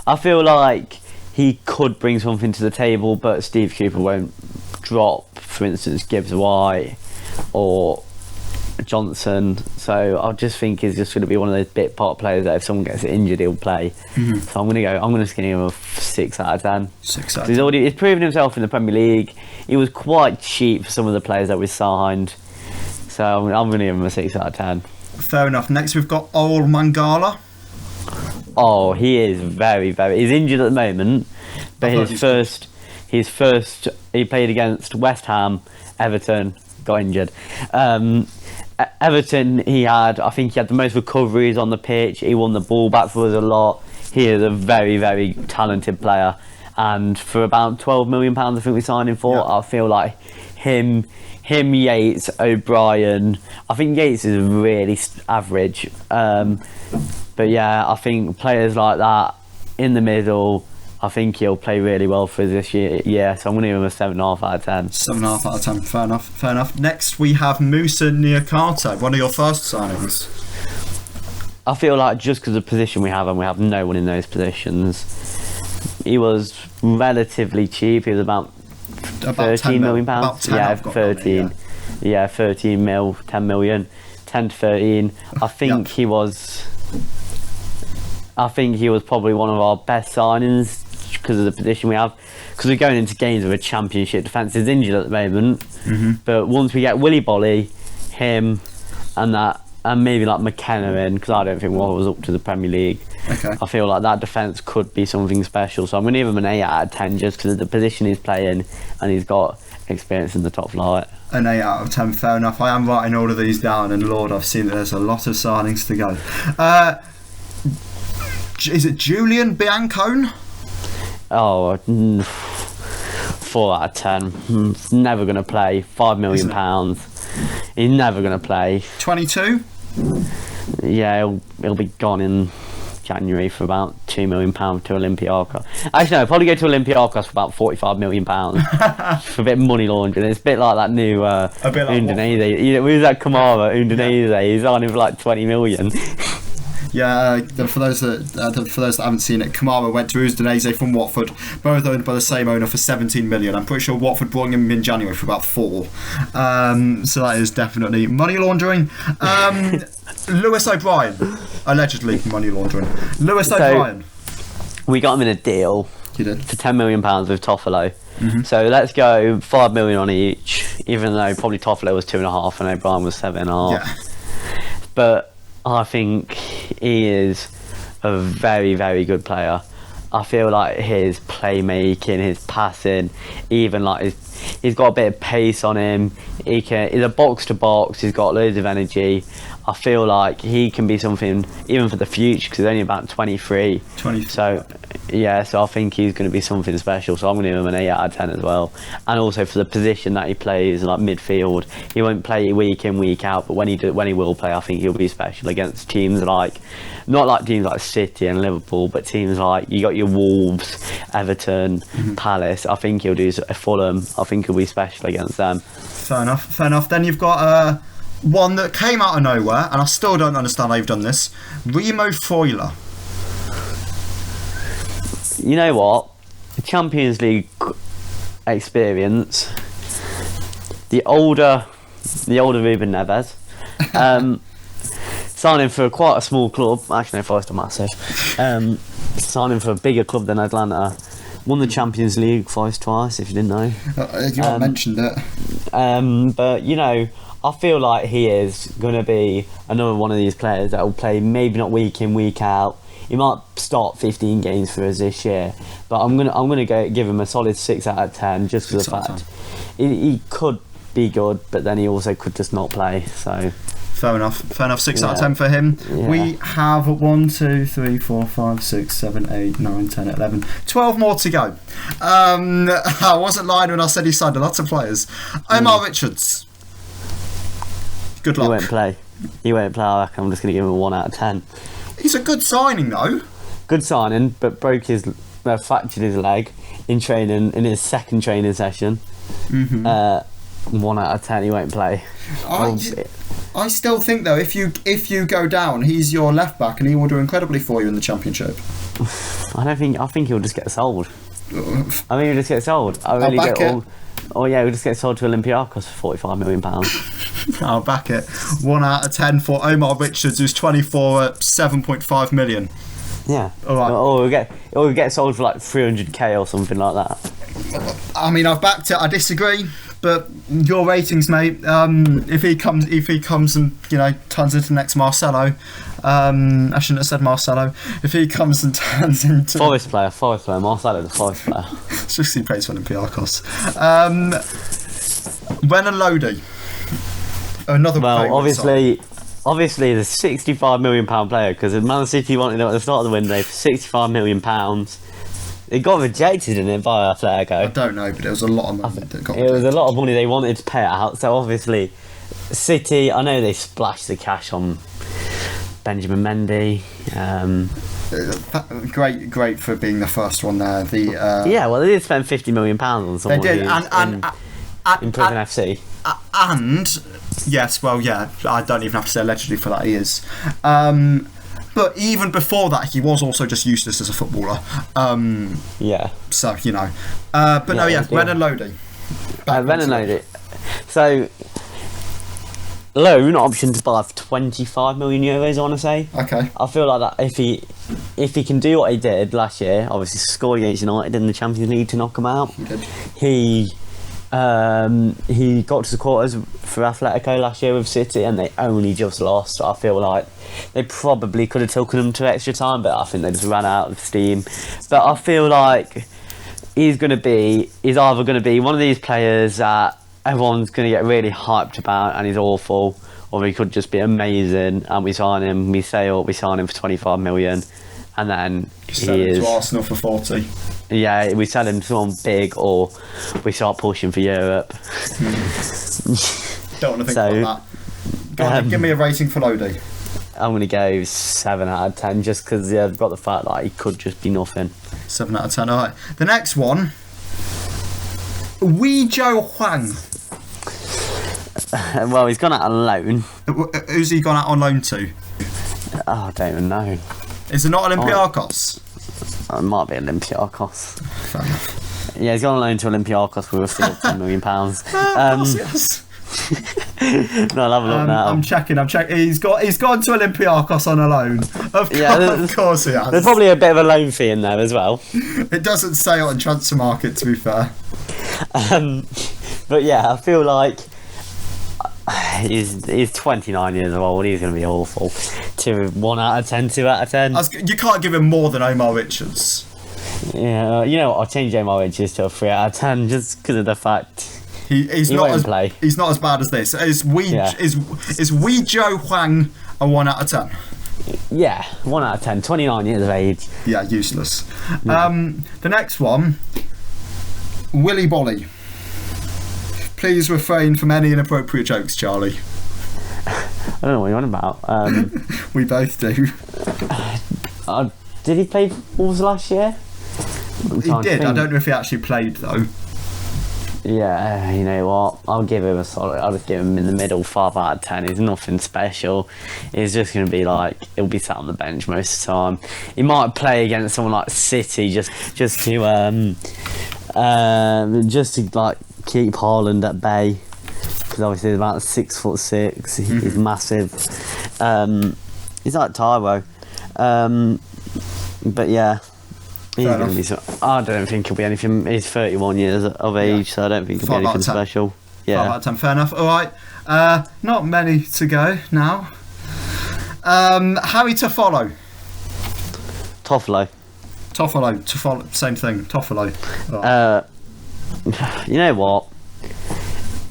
I feel like he could bring something to the table, but Steve Cooper won't drop, for instance, Gibbs White or Johnson. So I just think he's just going to be one of those bit part players that if someone gets injured, he'll play. Mm-hmm. So I'm going to give him a 6 out of 10. 6 out of 10. He's proven himself in the Premier League. He was quite cheap for some of the players that we signed. So I'm going to give him a 6 out of 10. Fair enough. Next we've got Ol Mangala. Oh, he is very, very. He's injured at the moment, but he played against West Ham, Everton, got injured. Everton, I think he had the most recoveries on the pitch. He won the ball back for us a lot. He is a very, very talented player, and for about £12 million, I think we signed him for. Yeah. I feel like him, Yates, O'Brien. I think Yates is really average. But yeah, I think players like that in the middle, I think he'll play really well for us this year. Yeah, so I'm going to give him a 7.5 out of 10. 7.5 out of 10, fair enough. Next we have Musa Niakate, one of your first signings. I feel like just because of the position we have, and we have no one in those positions, he was relatively cheap. He was about £13 million. About 10, yeah, 13. Yeah, 13 mil, 10 million, 10 to 13. I think he was probably one of our best signings because of the position we have. Because we're going into games with a championship defence. He's injured at the moment, but once we get Willy Bolly, him, and maybe like McKenna in, because I don't think one was up to the Premier League. Okay. I feel like that defence could be something special. So I'm going to give him an 8 out of 10 just because of the position he's playing and he's got experience in the top flight. An 8 out of 10, fair enough. I am writing all of these down, and Lord, I've seen that there's a lot of signings to go. Is it Julian Biancone? Oh, 4 out of 10. Never going to play. £5 million. He's never going to play. 22? Yeah, he'll be gone in January for about £2 million to Olympiacos. Actually, no, probably go to Olympiacos for about £45 million for a bit of money laundering. It's a bit like that new Udinese. Who's that Kamara? Udinese. Yeah. He's on him for like 20 million. Yeah, for those that haven't seen it, Kamara went to Udinese from Watford, both owned by the same owner for 17 million. I'm pretty sure Watford brought him in January for about 4. So that is definitely money laundering. Lewis O'Brien, allegedly money laundering. Lewis O'Brien. We got him in a deal. You did? For £10 million with Toffolo. So let's go £5 million on each, even though probably Toffolo was 2.5 and O'Brien was 7.5. Yeah. But I think he is a very, very good player. I feel like his playmaking, his passing, even like he's got a bit of pace on him. He's a box to box. He's got loads of energy. I feel like he can be something even for the future because he's only about 23. 23. So yeah, so I think he's going to be something special. So I'm going to give him an 8 out of 10 as well. And also for the position that he plays, like midfield, he won't play week in week out, but when he will play, I think he'll be special against teams like, not like teams like City and Liverpool, but teams like you got your Wolves, Everton, Palace. I think he'll do a Fulham. I think he'll be special against them. Fair enough. Then you've got one that came out of nowhere, and I still don't understand how you've done this. Remo Freuler. You know what? The Champions League experience. The older Ruben Neves. Signing for quite a small club. Actually, no, Forest are massive. Signing for a bigger club than Atlanta. Won the Champions League twice, if you didn't know. You haven't mentioned it. But, you know, I feel like he is going to be another one of these players that will play maybe not week in, week out. He might start 15 games for us this year, but I'm gonna give him a solid 6 out of 10 just for the fact he could be good, but then he also could just not play. So fair enough. 6 out of 10 for him. Yeah. We have 1, 2, 3, 4, 5, 6, 7, 8, 9, 10, 11, 12 more to go. I wasn't lying when I said he signed a lot of players. Omar Richards. Good luck. He won't play. I reckon I'm just going to give him a 1 out of 10. He's a good signing though. Good signing, but fractured his leg in training, in his second training session. 1 out of 10, he won't play. I still think though, if you go down, he's your left back and he will do incredibly for you in the Championship. I think he'll just get sold. He'll just get sold to Olympiacos for £45 million. I'll back it. 1 out of 10 for Omar Richards, who's 24 at 7.5 million. Yeah. All right. Or we'll get sold for like 300k or something like that. I mean, I've backed it. I disagree, but your ratings, mate. If he comes and turns into the next Marcelo. I shouldn't have said Marcelo. If he comes and turns into Forest player, Marcelo the Forest player. It's just he plays for Olympiacos. Renan Lodi. Another. Well, obviously, the £65 million player, because Man City wanted him at the start of the window for £65 million. It got rejected, didn't it, by Atletico? I don't know, but it was a lot of money. It was a lot of money they wanted to pay out. So obviously, City, I know they splashed the cash on Benjamin Mendy. Great for being the first one there. They did spend £50 million on someone. They did, in Prison FC. And yes, well, yeah, I don't even have to say allegedly for that. He is. But even before that, he was also just useless as a footballer. So Renan Lodi. Renan Lodi. So, loan option to buy for €25 million, I want to say. Okay. I feel like that if he can do what he did last year, obviously scored against United in the Champions League to knock him out. He did. He got to the quarters for Atletico last year with City, and they only just lost. I feel like they probably could have taken him to extra time, but I think they just ran out of steam. But I feel like he's either going to be one of these players that everyone's going to get really hyped about and he's awful, or he could just be amazing and we sign him for £25 million, and then sell him to Arsenal for 40. Yeah, we sell him to someone big, or we start pushing for Europe. Don't want to think about that. Go on, give me a rating for Lodi. I'm going to go 7 out of 10, just because I've got the fact that he could just be nothing. 7 out of 10, alright. The next one, Joe Hwang. Well, he's gone out on loan. Who's he gone out on loan to? Oh, I don't even know. Is it not Olympiacos? It might be Olympiacos. Fair enough. Yeah, he's gone on loan to Olympiacos with a fee of £10 million. Yes. No, I'll have a look now. I'm checking. He's gone to Olympiacos on a loan. Of course he has. There's probably a bit of a loan fee in there as well. It doesn't say on Transfer Market, to be fair. But yeah, I feel like he's 29 years old. He's going to be awful. 1 out of 10, 2 out of 10. You can't give him more than Omar Richards. Yeah, you know what? I'll change my wages to a 3 out of 10 just because of the fact he's he not won't as play. He's not as bad as this. Is Wee Joe Huang a 1 out of 10? Yeah, 1 out of 10. 29 years of age. Yeah, useless. The next one, Willy Bolly. Please refrain from any inappropriate jokes, Charlie. I don't know what you're on about. We both do. Did he play Wolves last year? He did. I don't know if he actually played though. Yeah, you know what? I'll give him a solid. I'll just give him in the middle, 5 out of 10. He's nothing special. He's just going to be like, he'll be sat on the bench most of the time. He might play against someone like City just to like keep Haaland at bay, because obviously he's about 6'6". He's massive. He's like Tyro, but yeah. He's going to be I don't think he'll be anything. He's 31 years of age, so I don't think he'll be anything special. Yeah. 5 out of 10, fair enough. All right, not many to go now. Harry Toffolo. Toffolo, same thing. Toffolo. You know what?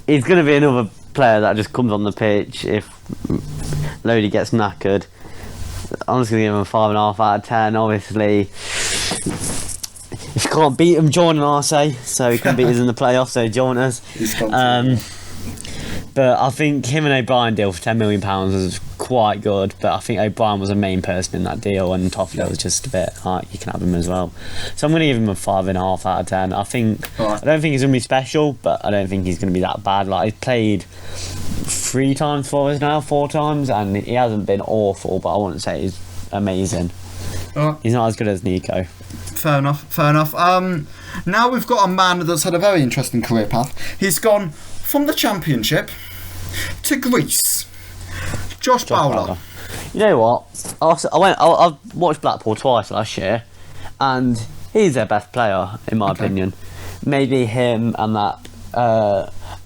He's going to be another player that just comes on the pitch if Lodi gets knackered. I'm just going to give him a 5.5 out of 10. Obviously, if you can't beat him, join us, say. So he can beat us in the playoffs, so join us. But I think him and O'Brien deal for £10 million was quite good. But I think O'Brien was the main person in that deal, and Toffolo was just a bit like, you can have him as well. So I'm going to give him a 5.5 out of 10. I don't think he's going to be special, but I don't think he's going to be that bad. Like, he's played 3 times for us now, 4 times, and he hasn't been awful, but I wouldn't say he's amazing. He's not as good as Nico. Fair enough. Now we've got a man that's had a very interesting career path. He's gone from the Championship to Greece. Josh Bowler. You know what? I watched Blackpool twice last year, and he's their best player in my opinion. Maybe him and that.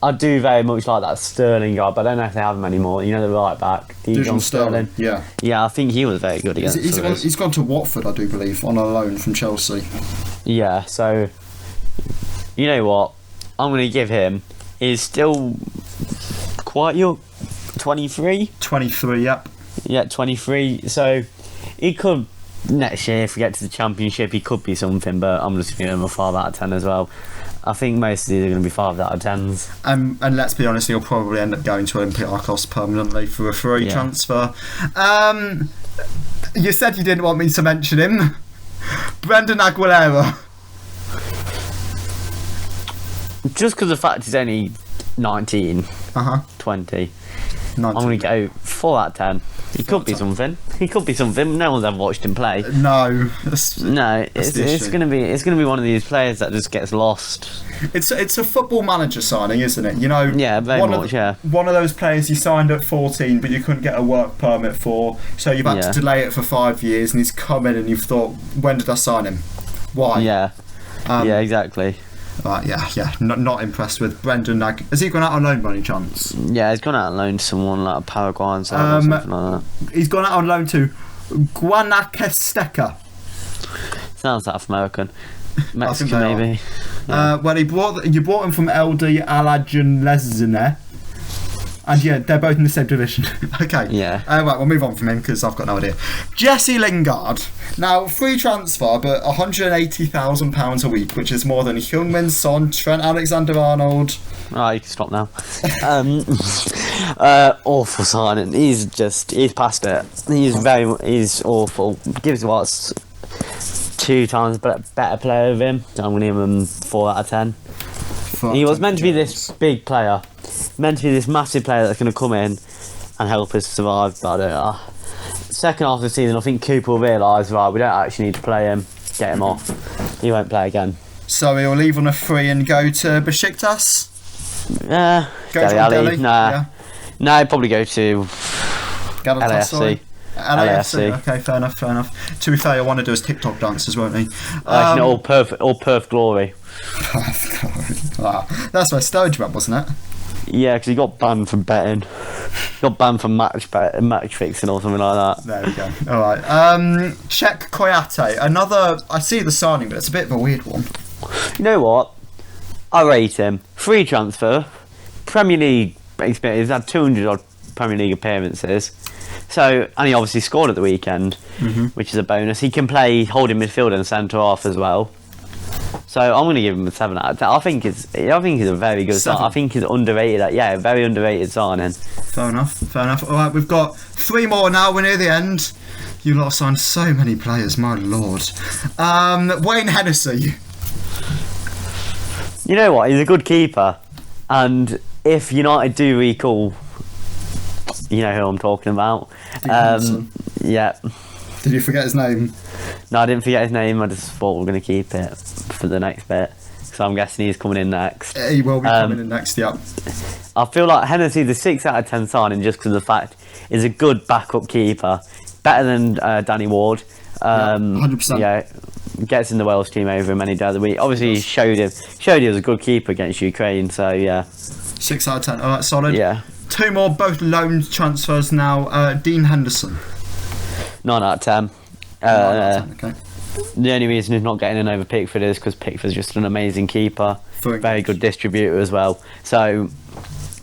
I do very much like that Sterling guy, but I don't know if they have him anymore. You know, the right back, John Sterling. Yeah, I think he was very good against. He's gone to Watford, I do believe, on a loan from Chelsea. Yeah, so you know what? I'm going to give him. He's still quite young, 23. 23, yep. Yeah, 23. So he could next year, if we get to the Championship, he could be something. But I'm just giving him a 5 out of 10 as well. I think most of these are going to be 5 out of 10s. And let's be honest, he'll probably end up going to Olympiacos permanently for a free transfer. You said you didn't want me to mention him. Brendan Aguilera. Just because of the fact he's only 19, 20, 19. I'm going to go 4 out of 10. He could be something. No one's ever watched him play. No. It's going to be one of these players that just gets lost. It's a football manager signing, isn't it? You know. Yeah, very much. One of those players you signed at 14, but you couldn't get a work permit for, so you've had to delay it for 5 years, and he's come in, and you've thought, when did I sign him? Why? Yeah. Yeah, exactly. Right, yeah. Not impressed with Brendan. Has he gone out on loan by any chance? Yeah, he's gone out on loan to someone like Paraguay or something like that. He's gone out on loan to Guanacasteca. Sounds South American. Mexican maybe. Yeah. Well, you brought him from LD Alajuelense. And yeah, they're both in the same division. Okay. Yeah. Right, we'll move on from him because I've got no idea. Jesse Lingard. Now, free transfer, but £180,000 a week, which is more than Heung-min Son, Trent Alexander-Arnold. Right, you can stop now. Awful signing. He's past it. He's awful. Gives us 2 times better player of him. So I'm going to give him 4 out of 10. He was meant to be this big player. Meant to be this massive player that's going to come in and help us survive, but I don't know. Second half of the season, I think Cooper will realise, right, we don't actually need to play him, get him off. He won't play again. So he'll leave on a free and go to Besiktas? Go to Delhi? Nah, he'd probably go to LAFC. LAFC. Okay, fair enough. To be fair, he'll want to do his TikTok dances, won't he? All Perth glory. Wow. That's where Sturridge went, wasn't it? Yeah, because he got banned from betting. Got banned from match fixing or something like that. There we go. All right. Czech Koyate. Another. I see the signing, but it's a bit of a weird one. You know what? I rate him. Free transfer. Premier League experience. He's had 200 odd Premier League appearances. So, and he obviously scored at the weekend, which is a bonus. He can play holding midfield and centre half as well. So I'm going to give him a 7 out of 10. I think he's a very good signing. I think he's underrated. Very underrated signing. Fair enough. All right, we've got 3 more now. We're near the end. You lot have signed so many players, my lord. Wayne Hennessy. You know what? He's a good keeper, and if United do recall, you know who I'm talking about. Yeah. Did you forget his name? No, I didn't forget his name. I just thought we were going to keep it for the next bit. So I'm guessing he's coming in next. He will be coming in next, yeah. I feel like Hennessy's a 6 out of 10 signing just because of the fact he's a good backup keeper. Better than Danny Ward. 100%. Yeah, gets in the Wales team over him any day of the week. Obviously, he showed he was a good keeper against Ukraine. So, yeah. 6 out of 10. All right, solid. Yeah. 2 more, both loan transfers now. Dean Henderson. 9 out of 10. 9 out of 10, okay. The only reason he's not getting in over Pickford is because Pickford's just an amazing keeper, very good distributor as well. So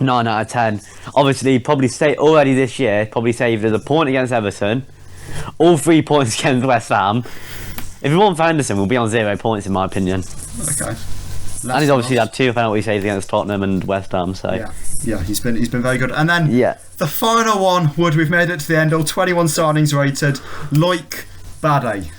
9 out of 10. Obviously, probably already this year, probably saved us a point against Everton, all 3 points against West Ham. If we want for Henderson, we'll be on 0 points in my opinion. Okay. And he's obviously had 2 penalty saves against Tottenham and West Ham. So yeah, he's been very good. And then the final one, we've made it to the end. All 21 signings rated. Loic Bade.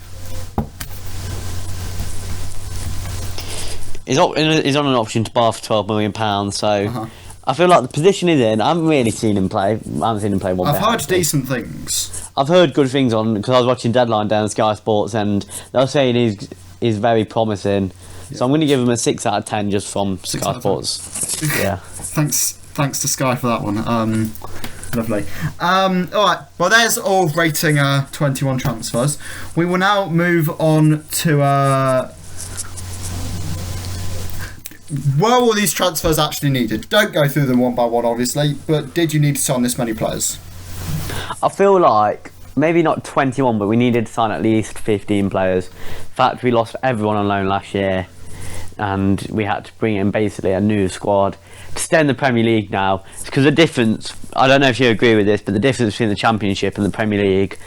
He's on an option to buy for £12 million. So I feel like the position he's in, I haven't really seen him play. I haven't seen him play one bit. I've heard decent things. I've heard good things because I was watching Deadline down on Sky Sports, and they were saying he's very promising. Yeah. So I'm going to give him a 6 out of 10 just from Sky Sports. Yeah. Thanks to Sky for that one. Lovely. All right. Well, there's all rating 21 transfers. We will now move on to. Were all these transfers actually needed? Don't go through them one by one, obviously, but did you need to sign this many players? I feel like maybe not 21, but we needed to sign at least 15 players. In fact, we lost everyone on loan last year, and we had to bring in basically a new squad to stay in the Premier League now. Because the difference, I don't know if you agree with this, but the difference between the Championship and the Premier League,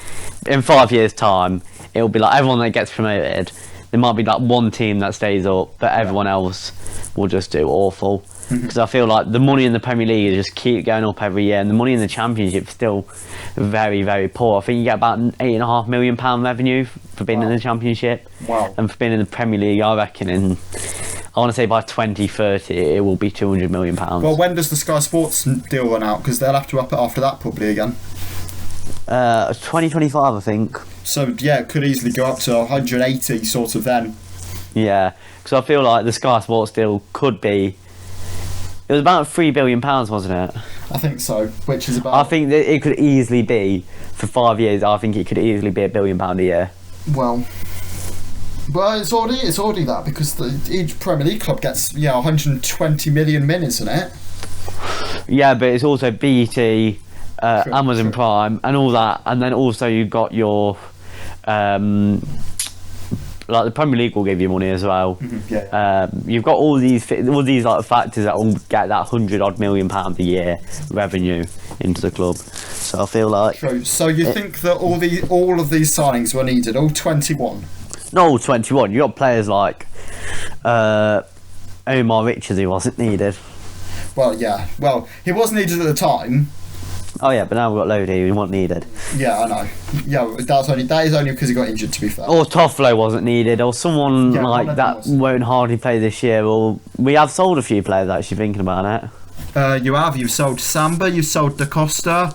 in 5 years' time, it'll be like everyone that gets promoted, there might be like one team that stays up, but everyone else will just do awful. Because I feel like the money in the Premier League just keep going up every year, and the money in the Championship is still very, very poor. I think you get about £8.5 million revenue for being in the Championship. Wow. And for being in the Premier League, I reckon I want to say by 2030 it will be £200 million. Well, when does the Sky Sports deal run out? Because they'll have to up it after that probably again. 2025, I think. So yeah, it could easily go up to 180 sort of then. Yeah, because I feel like the Sky Sports deal could be. It was about £3 billion, wasn't it? I think so, which is about. I think that it could easily be for 5 years. I think it could easily be £1 billion a year. Well, it's already that because each Premier League club gets 120 million min, isn't it? Yeah, but it's also BT, Amazon Prime, and all that, and then also you've got your. Like the Premier League will give you money as well. You've got all these like factors that will get that £100 million a year revenue into the club. So I feel like. True. So you think that all of these signings were needed? All 21? Not all 21. You got players like Omar Richards who wasn't needed. Well, yeah. Well, he was needed at the time. Oh yeah, but now we've got Lodi who wasn't needed. Yeah, I know. Yeah, that is only because he got injured, to be fair. Or Toffolo wasn't needed, or someone like that won't hardly play this year. Or we have sold a few players actually, thinking about it. You've sold Samba, you've sold Da Costa,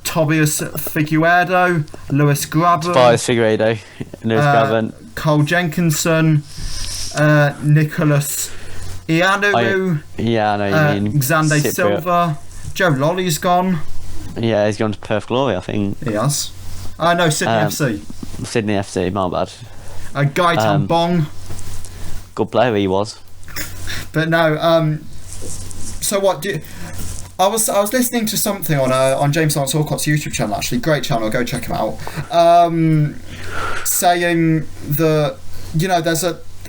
Tobias Figueiredo, Lewis Graben, Cole Jenkinson, Nicholas Ianu, I know you mean Xande Silva. Joe Lolly's gone. Yeah, he's gone to Perth Glory, I think. He has. No, Sydney FC. Sydney FC, my bad. Gaetan Bong. Good player he was. But no, so what I was listening to something on James Lawrence Alcott's YouTube channel, actually, great channel, go check him out. Saying that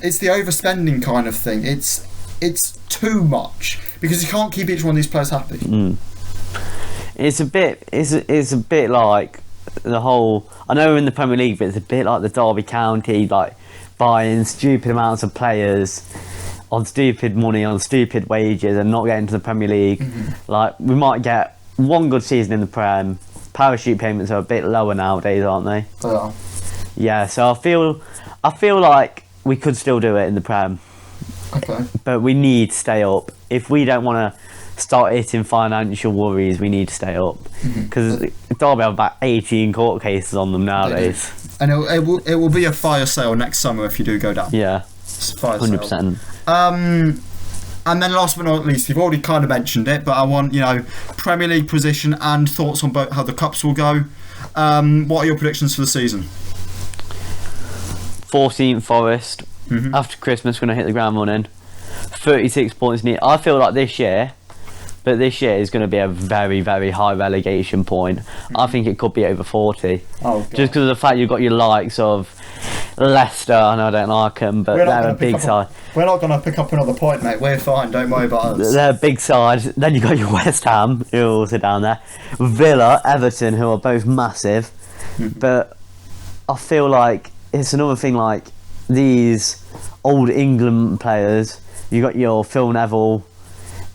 it's the overspending kind of thing. It's too much because you can't keep each one of these players happy. It's a bit like the whole. I know we're in the Premier League, but it's a bit like the Derby County, like buying stupid amounts of players on stupid money, on stupid wages, and not getting to the Premier League. Like, we might get one good season in the Prem. Parachute payments are a bit lower nowadays, aren't they? They are. Yeah, so I feel like we could still do it in the Prem. Okay. But we need to stay up. If we don't want to start hitting financial worries, we need to stay up. Because Derby have about 18 court cases on them nowadays. And it will be a fire sale next summer if you do go down. Yeah. Fire 100%. sale. And then last but not least, you've already kind of mentioned it, but I want, Premier League position and thoughts on both how the cups will go. What are your predictions for the season? 14th Forest. After Christmas, we're going to hit the ground running. 36 points near. I feel like this year is going to be a very, very high relegation point. I think it could be over 40. Oh, God. Just because of the fact you've got your likes of Leicester, I know I don't like them, but they're a big side. We're not going to pick up another point, mate. We're fine, don't worry about us. They're a big side. Then you've got your West Ham, who are also down there. Villa, Everton, who are both massive. But I feel like it's another thing, like these old England players. You got your Phil Neville.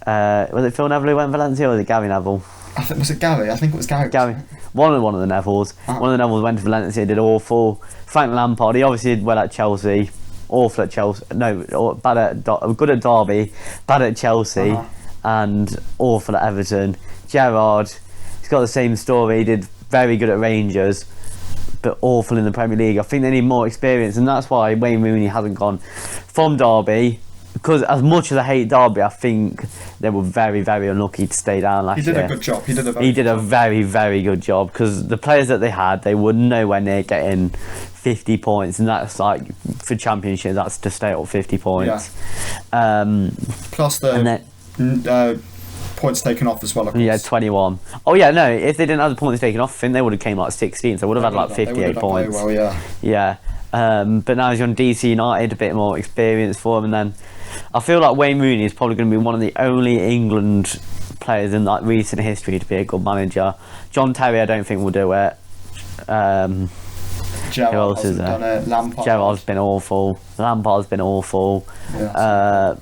Was it Phil Neville who went Valencia, or was it Gary Neville? Was it Gary? I think it was Gary. One of the Nevilles. One of the Nevilles went to Valencia, did awful. Frank Lampard, he obviously did well at Chelsea. Awful at Chelsea. No, good at Derby, bad at Chelsea, and awful at Everton. Gerrard, he's got the same story. He did very good at Rangers, but awful in the Premier League. I think they need more experience, and that's why Wayne Rooney hasn't gone from Derby. Because as much as I hate Derby, I think they were very, very unlucky to stay down last year. He did a good job. He did a very, very good job, because the players that they had, they were nowhere near getting 50 points, and that's like for Championship, that's to stay up 50 points. Yeah. Plus the points taken off as well, of course. Yeah, 21. Oh yeah, no, if they didn't have the points taken off, I think they would have came like 16, so they would have had like 58 points. Well, yeah. Yeah. But now he's on DC United, a bit more experience for him, and then I feel like Wayne Rooney is probably going to be one of the only England players in like recent history to be a good manager. John Terry, I don't think will do it. Gerrard who else is there? Gerrard's been awful. Lampard's been awful. Yeah,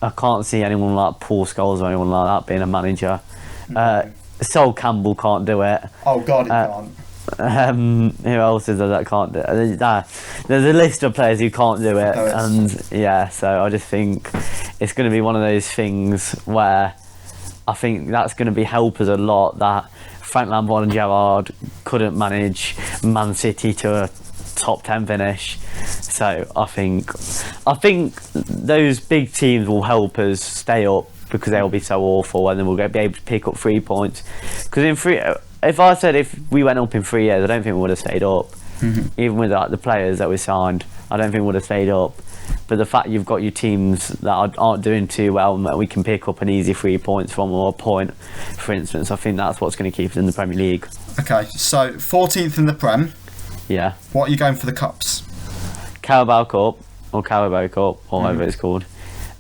I can't see anyone like Paul Scholes or anyone like that being a manager. Sol Campbell can't do it. Oh God, he can't. Who else is there that can't do it? There's a list of players who can't do it, and yeah, so I just think it's going to be one of those things where I think that's going to be help us a lot, that Frank Lampard and Gerrard couldn't manage Man City to a top 10 finish. So I think those big teams will help us stay up, because they'll be so awful, and then we'll be able to pick up 3 points. Because if I said if we went up in 3 years, I don't think we would have stayed up. Even with like the players that we signed, I don't think we would have stayed up. But the fact you've got your teams that aren't doing too well, and that we can pick up an easy 3 points from, or a point, for instance, I think that's what's going to keep us in the Premier League. Okay, so 14th in the Prem. Yeah. What are you going for the cups? Carabao Cup, or Carabao Cup, or whatever it's called.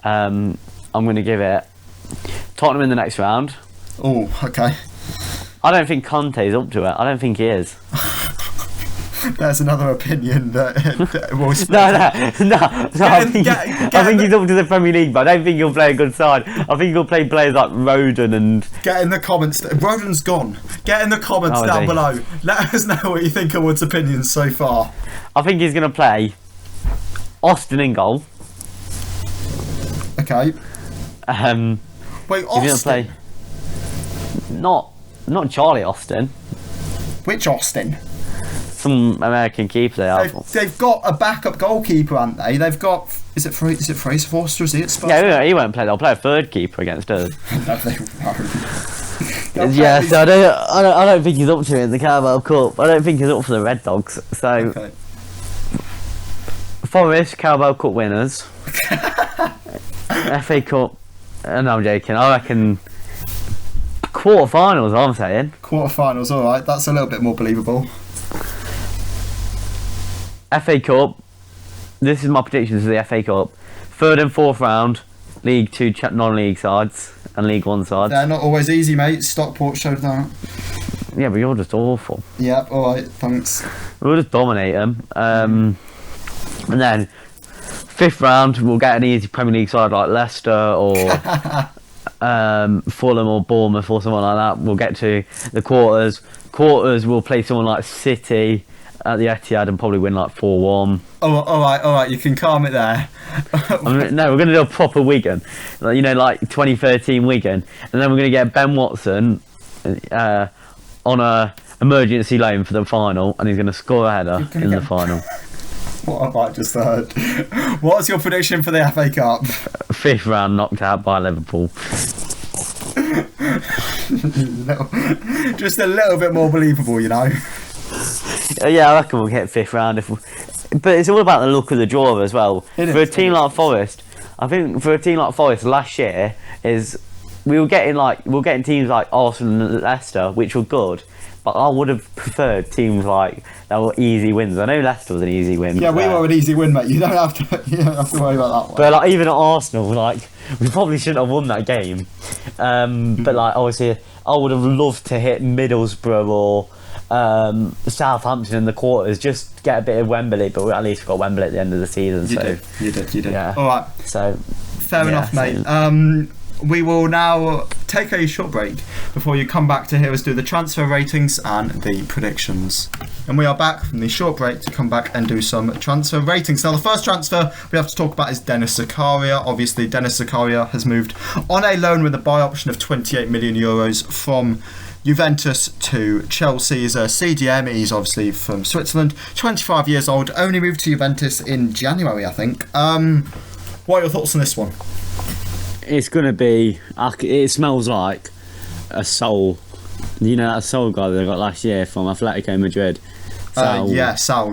I'm going to give it Tottenham in the next round. Oh, okay. I don't think Conte's up to it. I don't think he is. There's another opinion that I think he's up to the Premier League, but I don't think he'll play a good side. I think he'll play players like Rodon and... Get in the comments. Rodon's gone. Get in the comments down below. Let us know what you think of Wood's opinions so far. I think he's going to play Austin in goal. Okay. Wait, Austin? He's going to play... Not Charlie Austin. Which Austin? Some American keeper they have. They've got a backup goalkeeper, haven't they? They've got... Is it Fraser Forster? Is he at Spurs? Yeah, he won't play. They'll play a third keeper against us. No, they won't. Yeah, so I don't think he's up to it in the Carabao Cup. I don't think he's up for the Red Dogs. So... Okay. Forest, Carabao Cup winners. FA Cup... No, I'm joking. I reckon... Quarterfinals, I'm saying. Quarterfinals, all right. That's a little bit more believable. FA Cup. This is my predictions for the FA Cup. 3rd and 4th round, League 2 non-league sides and League 1 sides. They're not always easy, mate. Stockport showed that. Yeah, but you're just awful. Yep, all right. Thanks. We'll just dominate them. And then 5th round, we'll get an easy Premier League side like Leicester or Fulham or Bournemouth or someone like that. We'll get to the quarters. Quarters, we'll play someone like City at the Etihad and probably win like 4-1. Oh, all right. You can calm it there. No, we're going to do a proper Wigan. Like 2013 Wigan. And then we're going to get Ben Watson on a emergency loan for the final, and he's going to score a header in the final. What have I just heard? What's your prediction for the FA Cup? 5th round, knocked out by Liverpool. Just a little bit more believable, you know. Yeah, I reckon we'll get 5th round. But it's all about the look of the draw as well. For a team like Forest, I think for a team like Forest last year we were getting teams like Arsenal and Leicester, which were good. But I would have preferred teams like that were easy wins. I know Leicester was an easy win. Yeah, we were an easy win, mate. You don't have to worry about that one. But even at Arsenal, we probably shouldn't have won that game. But obviously, I would have loved to hit Middlesbrough or Southampton in the quarters, just get a bit of Wembley. But at least we got Wembley at the end of the season. You did. Yeah. All right. So fair enough, mate. We will now take a short break before you come back to hear us do the transfer ratings and the predictions. And we are back from the short break to come back and do some transfer ratings. Now, the first transfer we have to talk about is Denis Zakaria. Obviously, Denis Zakaria has moved on a loan with a buy option of 28 million euros from Juventus to Chelsea. He's a CDM. He's obviously from Switzerland, 25 years old, only moved to Juventus in January, I think. What are your thoughts on this one? It's going to be... It smells like a Soul. That Soul guy that I got last year from Atletico Madrid. Saul,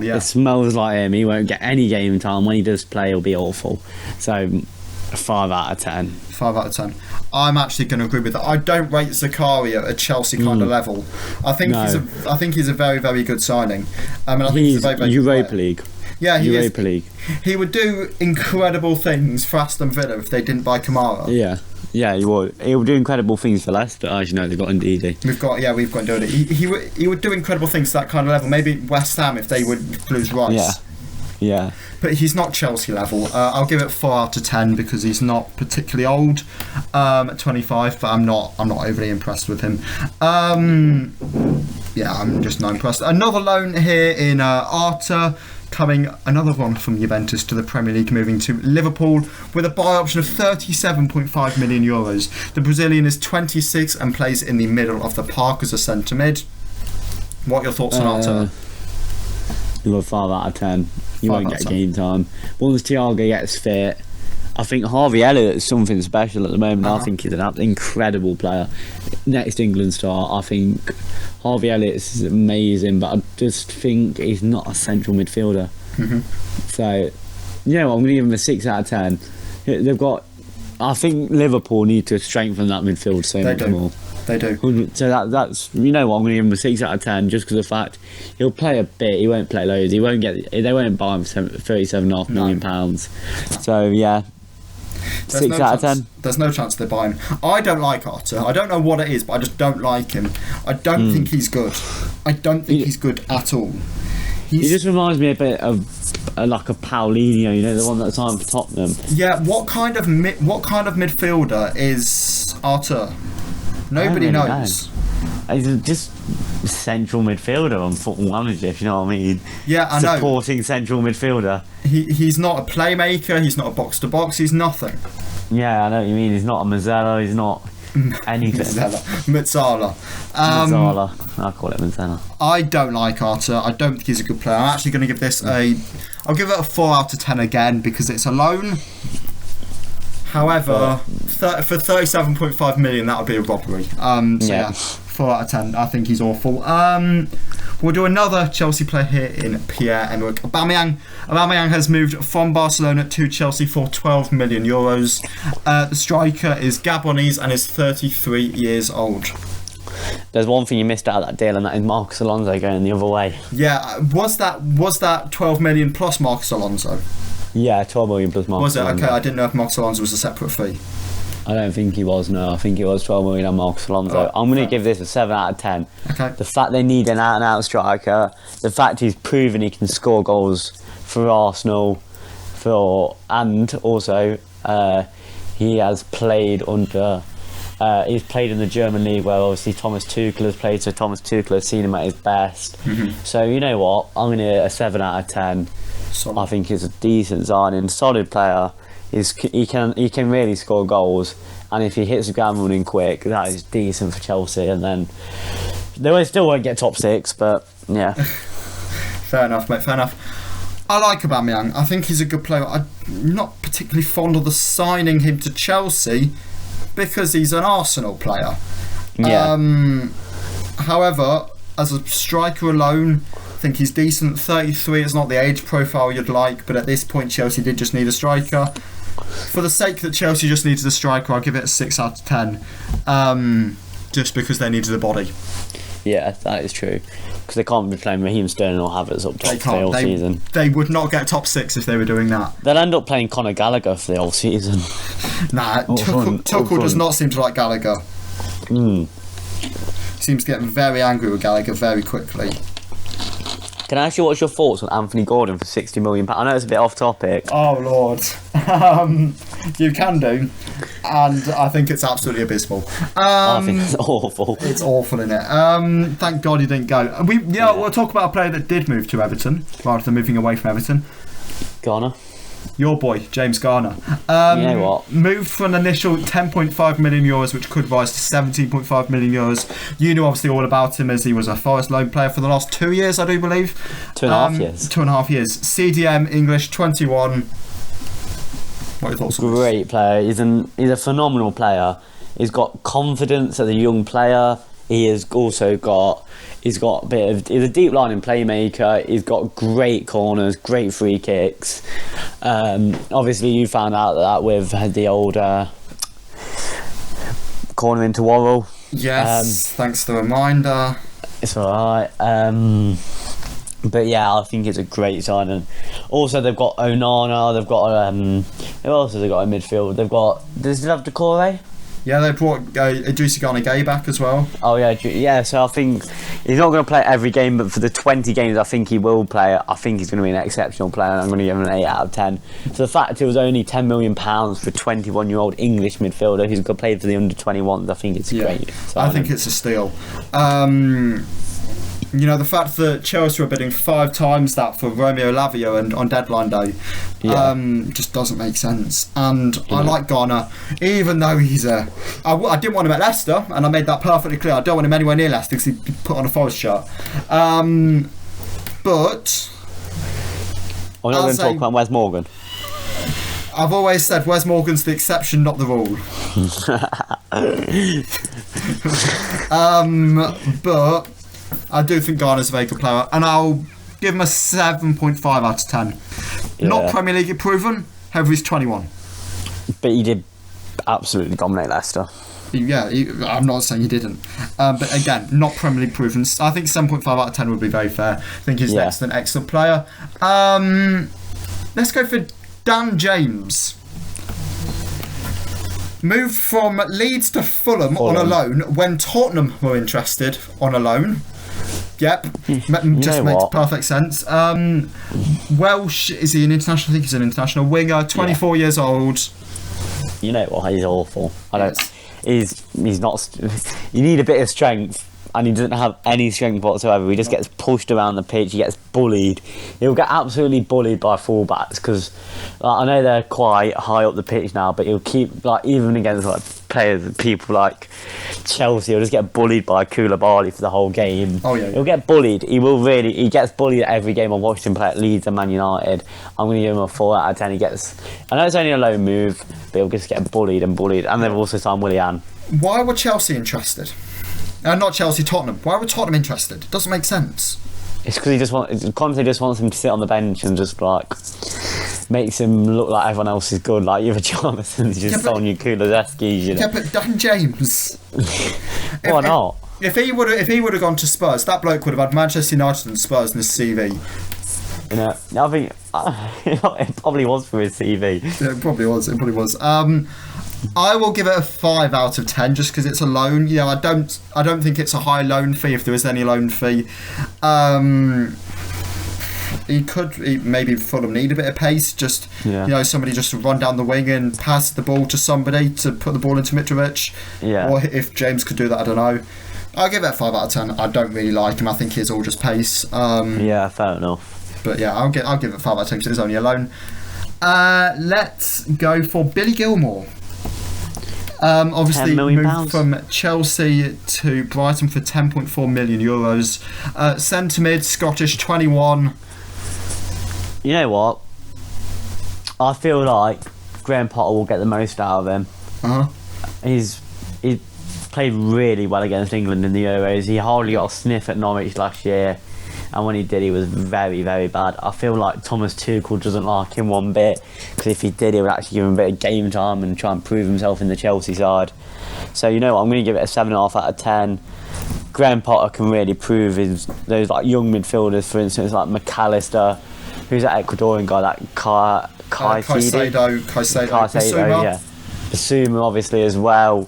yeah. It smells like him. He won't get any game time. When he does play, he'll be awful. So, 5 out of 10. 5 out of 10. I'm actually going to agree with that. I don't rate Zakaria at a Chelsea kind of level. I think he's a very, very good signing. I think he's a very, very good Europa player. League. Yeah, Europa League. He would do incredible things for Aston Villa if they didn't buy Kamara. Yeah, he would. He would do incredible things for Leicester. As you know, they've got Ndidi. We've got Ndidi. He would do incredible things to that kind of level. Maybe West Ham if they would lose Rice. Yeah. But he's not Chelsea level. I'll give it 4 out of 10 because he's not particularly old. At 25, but I'm not overly impressed with him. I'm just not impressed. Another loan here in Arta. Another one from Juventus to the Premier League, moving to Liverpool with a buy option of 37.5 million euros. The Brazilian is 26 and plays in the middle of the park as a centre mid. What are your thoughts on Arta? You'll have 5 out of 10. You won't get game time. Once Thiago gets fit, I think Harvey Elliott is something special at the moment. I think he's an incredible player. Next England star, I think Harvey Elliott is amazing, but I just think he's not a central midfielder. So, I'm going to give him a 6 out of 10. They've got... I think Liverpool need to strengthen that midfield so much more. They do. So that's I'm going to give him a 6 out of 10 just because of the fact he'll play a bit. He won't play loads. They won't buy him £37.5 million. So yeah. 6 out of 10. There's no chance they buy him. I don't like Arta. I don't know what it is, but I just don't like him. I don't think he's good. I don't think he's good at all. He just reminds me a bit of like a Paulinho, the one that signed for Tottenham. Yeah, what kind of midfielder is Arta? Nobody knows. He's just central midfielder on Football Manager, if you know what I mean. Yeah, I know. Supporting central midfielder. He's not a playmaker. He's not a box to box. He's nothing. Yeah, I know what you mean. He's not a Mazzella. He's not anything. Mezzala. I'll call it Mezzala. I don't like Arta. I don't think he's a good player. I'm actually going to give this I'll give it a 4 out of 10 again because it's a loan. However, for 37.5 million, that would be a robbery. 4 out of 10. I think he's awful. We'll do another Chelsea player here in Pierre-Emerick Aubameyang. Aubameyang has moved from Barcelona to Chelsea for 12 million euros. The striker is Gabonese and is 33 years old. There's one thing you missed out of that deal, and that is Marcus Alonso going the other way. Yeah, was that 12 million plus Marcus Alonso? Yeah, 12 million plus Marcus Was it? Alonso. Okay, I didn't know if Marcus Alonso was a separate fee. I don't think he was, no. I think it was 12 million on Marcus Alonso. I'm going to give this a 7 out of 10. Okay. The fact they need an out-and-out striker, the fact he's proven he can score goals for Arsenal, and also he has played under... he's played in the German league where obviously Thomas Tuchel has played, so Thomas Tuchel has seen him at his best. So you know what, I'm going to a 7 out of 10. Solid. I think he's a decent signing, solid player. He can really score goals, and if he hits the ground running quick, that is decent for Chelsea. And then they still won't get top 6, but yeah. Fair enough, mate. Fair enough. I like Aubameyang. I think he's a good player. I'm not particularly fond of the signing him to Chelsea because he's an Arsenal player. Yeah. However, as a striker alone, I think he's decent. 33 is not the age profile you'd like, but at this point Chelsea did just need a striker. For the sake that Chelsea just needed a striker, I'll give it a 6 out of 10. Just because they needed a body. Yeah, that is true. Because they can't be playing Raheem Sterling or Havertz up top for the whole season. They would not get top 6 if they were doing that. They'll end up playing Conor Gallagher for the whole season. Nah, Tuchel does not seem to like Gallagher. Seems to get very angry with Gallagher very quickly. Can I ask you what's your thoughts on Anthony Gordon for £60 million? I know it's a bit off topic. Oh Lord, you can do, and I think it's absolutely abysmal. I think it's awful. It's awful, isn't it? Thank God he didn't go. We'll talk about a player that did move to Everton rather than moving away from Everton. Garner. Your boy, James Garner. You know what? Moved for an initial €10.5 million, which could rise to €17.5 million. You knew obviously all about him as he was a Forest loan player for the last 2 years, I do believe. 2.5 years. 2.5 years. CDM, English, 21. What are your thoughts on this? Great player. He's a phenomenal player. He's got confidence as a young player. He's got he's a deep lining playmaker. He's got great corners, great free kicks. Obviously you found out that with the old corner into Worrell. Yes, thanks for the reminder. It's alright. But yeah, I think it's a great signing. Also, they've got Onana. They've got who else have they got in midfield? Does they have Decore? Yeah, they brought Idrissa Gana Gueye back as well. Oh yeah. So I think he's not going to play every game, but for the 20 games I think he will play, I think he's going to be an exceptional player. And I'm going to give him an 8 out of 10. So the fact it was only £10 million for a 21-year-old English midfielder who's got played for the under-21s, I think it's great. I think it's a steal. You know, the fact that Chelsea were bidding 5 times that for Romeo Lavia and on deadline day just doesn't make sense. And I like Garner, even though he's I didn't want him at Leicester, and I made that perfectly clear. I don't want him anywhere near Leicester because he put on a Forest shirt. But we're not going to talk about Wes Morgan. I've always said Wes Morgan's the exception, not the rule. But I do think Garner's a very good player, and I'll give him a 7.5 out of 10. Yeah. Not Premier League proven, however he's 21. But he did absolutely dominate Leicester. Yeah, I'm not saying he didn't. But again, not Premier League proven. I think 7.5 out of 10 would be very fair. I think he's an excellent player. Let's go for Dan James. Moved from Leeds to Fulham on a loan when Tottenham were interested on a loan. Yep, just makes perfect sense. Welsh, is he an international? I think he's an international winger. 24 years old. You know what? He's awful. He's not. You need a bit of strength, and he doesn't have any strength whatsoever. He just gets pushed around the pitch. He gets bullied. He'll get absolutely bullied by fullbacks because I know they're quite high up the pitch now, but he'll keep even against people like Chelsea, he'll just get bullied by Koulibaly for the whole game. He'll get bullied. He gets bullied every game. I watched him play at Leeds and Man United. I'm going to give him a 4 out of 10. I know it's only a low move, but he'll just get bullied. And they've also signed Willian. Why were Chelsea interested? Not Chelsea, Tottenham. Why were Tottenham interested? Doesn't make sense. It's because Conte just wants him to sit on the bench and just makes him look like everyone else is good. Like you're a Jonathan, just on your Kulusevski, you know. Yeah, but Dan James. Why not? If he would have gone to Spurs, that bloke would have had Manchester United and Spurs in his CV. You know, I think it probably was for his CV. Yeah, it probably was. I will give it a 5 out of 10 just because it's a loan. You know, I don't think it's a high loan fee if there is any loan fee. Maybe Fulham need a bit of pace. Just somebody just to run down the wing and pass the ball to somebody to put the ball into Mitrovic. Yeah. Or if James could do that, I don't know. I'll give it a 5 out of 10. I don't really like him. I think he's all just pace. Yeah, fair enough. But yeah, I'll give it 5 out of 10 because it's only a loan. Let's go for Billy Gilmour. Obviously moved from Chelsea to Brighton for €10.4 million. Centre mid, Scottish, 21. You know what? I feel like Graham Potter will get the most out of him. He played really well against England in the Euros. He hardly got a sniff at Norwich last year, and when he did, he was very, very bad. I feel like Thomas Tuchel doesn't like him one bit, because if he did, he would actually give him a bit of game time and try and prove himself in the Chelsea side. So you know what, I'm going to give it a 7.5 out of 10. Graham Potter can really prove those like young midfielders, for instance, like McAllister, who's that Ecuadorian guy, that Caicedo, yeah. Basuma obviously as well.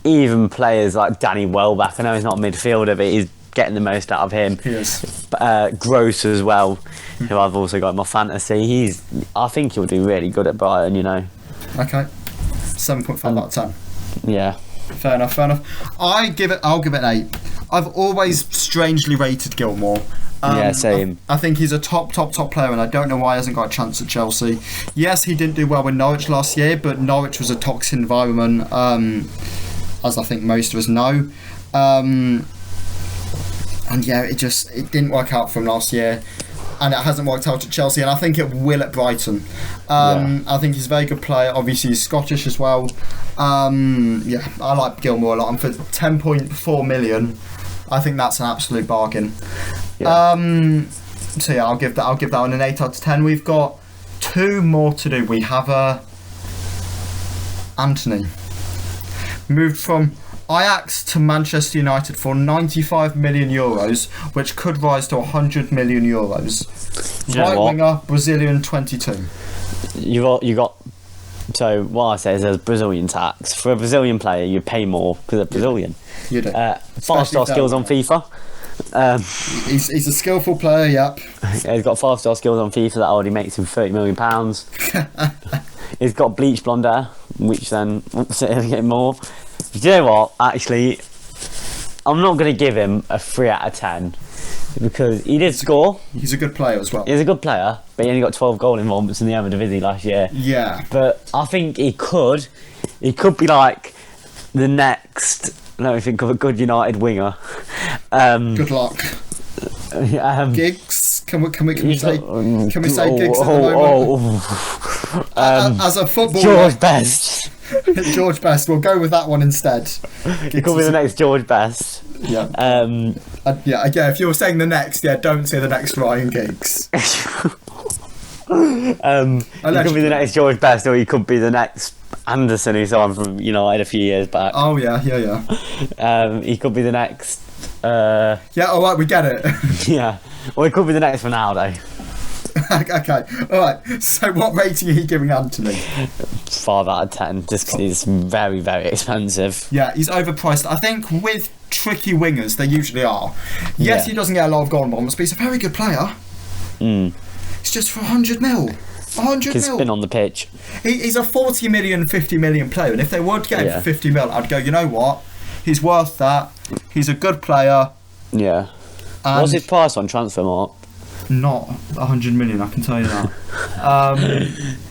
Even players like Danny Welbeck, I know he's not a midfielder, but he's getting the most out of him. He is. Gross as well, who I've also got in my fantasy. I think he'll do really good at Brighton, you know. Okay. 7.5 out of 10. Yeah. Fair enough. I'll give it an 8. I've always strangely rated Gilmour. Yeah, same. I think he's a top player, and I don't know why he hasn't got a chance at Chelsea. Yes, he didn't do well with Norwich last year, but Norwich was a toxic environment, as I think most of us know. And yeah, it didn't work out for him last year, and it hasn't worked out at Chelsea, and I think it will at Brighton. I think he's a very good player. Obviously, he's Scottish as well. Yeah, I like Gilmour a lot, and for 10.4 million, I think that's an absolute bargain. Yeah. So yeah, I'll give that one an 8 out of 10. We've got 2 more to do. We have Anthony moved from Ajax to Manchester United for €95 million, which could rise to €100 million. Right winger, Brazilian, 22. You got. So what I say is there's Brazilian tax. For a Brazilian player, you pay more because they're Brazilian. You do. 5-star skills on FIFA. He's a skillful player. Yep. Yeah, he's got 5-star skills on FIFA that already makes him £30 million. He's got bleach blonde hair, which then wants to get more. Do you know what? Actually, I'm not going to give him a 3 out of 10 because he did score. He's a good player as well. He's a good player, but he only got 12 goal involvements in the Eredivisie last year. Yeah. But I think he could be like the next. Let me think of a good United winger. Good luck. Giggs. Can we say Giggs at the moment? As a footballer, George Best. George Best. We'll go with that one instead. He could be the next George Best. Yeah. Again, if you were saying the next, don't say the next Ryan Giggs. He could be the next George Best, or he could be the next Anderson, who signed from United a few years back. Oh yeah. He could be the next. All right, we get it. Yeah, or he could be the next Ronaldo. Okay, all right. So, what rating are you giving Anthony? 5 out of 10, just because he's very, very expensive. Yeah, he's overpriced. I think with tricky wingers, they usually are. Yes, he doesn't get a lot of goal involvements, but he's a very good player. It's just for 100 mil. 100 He's mil. been on the pitch. He's a 40 million, 50 million player, and if they were to get him for 50 mil, I'd go, you know what? He's worth that. He's a good player. Yeah. What's his price on Transfermarkt? Not 100 million, I can tell you that.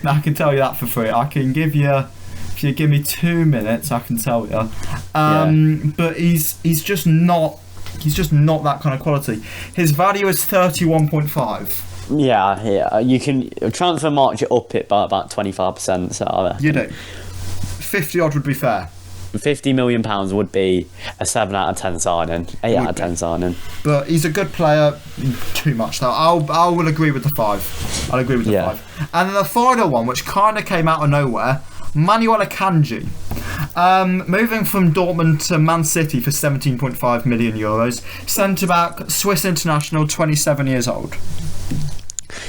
I can tell you that for free. I can give you, if you give me 2 minutes, I can tell you. But he's just not that kind of quality. His value is 31.5. Yeah. You can Transfermarkt it up it by about 25%. So you do. 50 odd would be fair. £50 million would be a 7 out of 10 signing, 8 out of 10 signing. But he's a good player. Too much though. I will agree with the 5. I'll agree with the 5. And then the final one, which kind of came out of nowhere, Manuel Akanji. Moving from Dortmund to Man City for 17.5 million euros. Centre-back, Swiss international, 27 years old.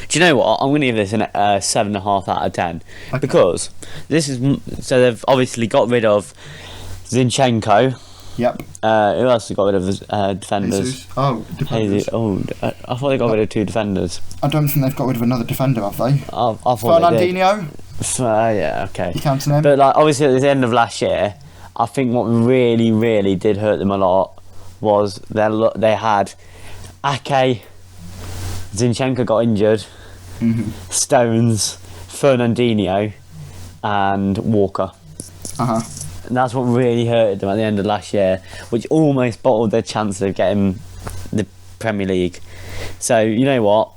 Do you know what? I'm going to give this a 7.5 out of 10 because this is so they've obviously got rid of Zinchenko. Yep. Who else got rid of defenders? Jesus. Oh, defenders. I thought they got rid of 2 defenders. I don't think they've got rid of another defender, have they? I thought they did. Fernandinho? Yeah, okay. You counting him? But like obviously at the end of last year, I think what really, really did hurt them a lot was they had Ake, Zinchenko got injured, Stones, Fernandinho, and Walker. And that's what really hurted them at the end of last year, which almost bottled their chance of getting the Premier League. So you know what?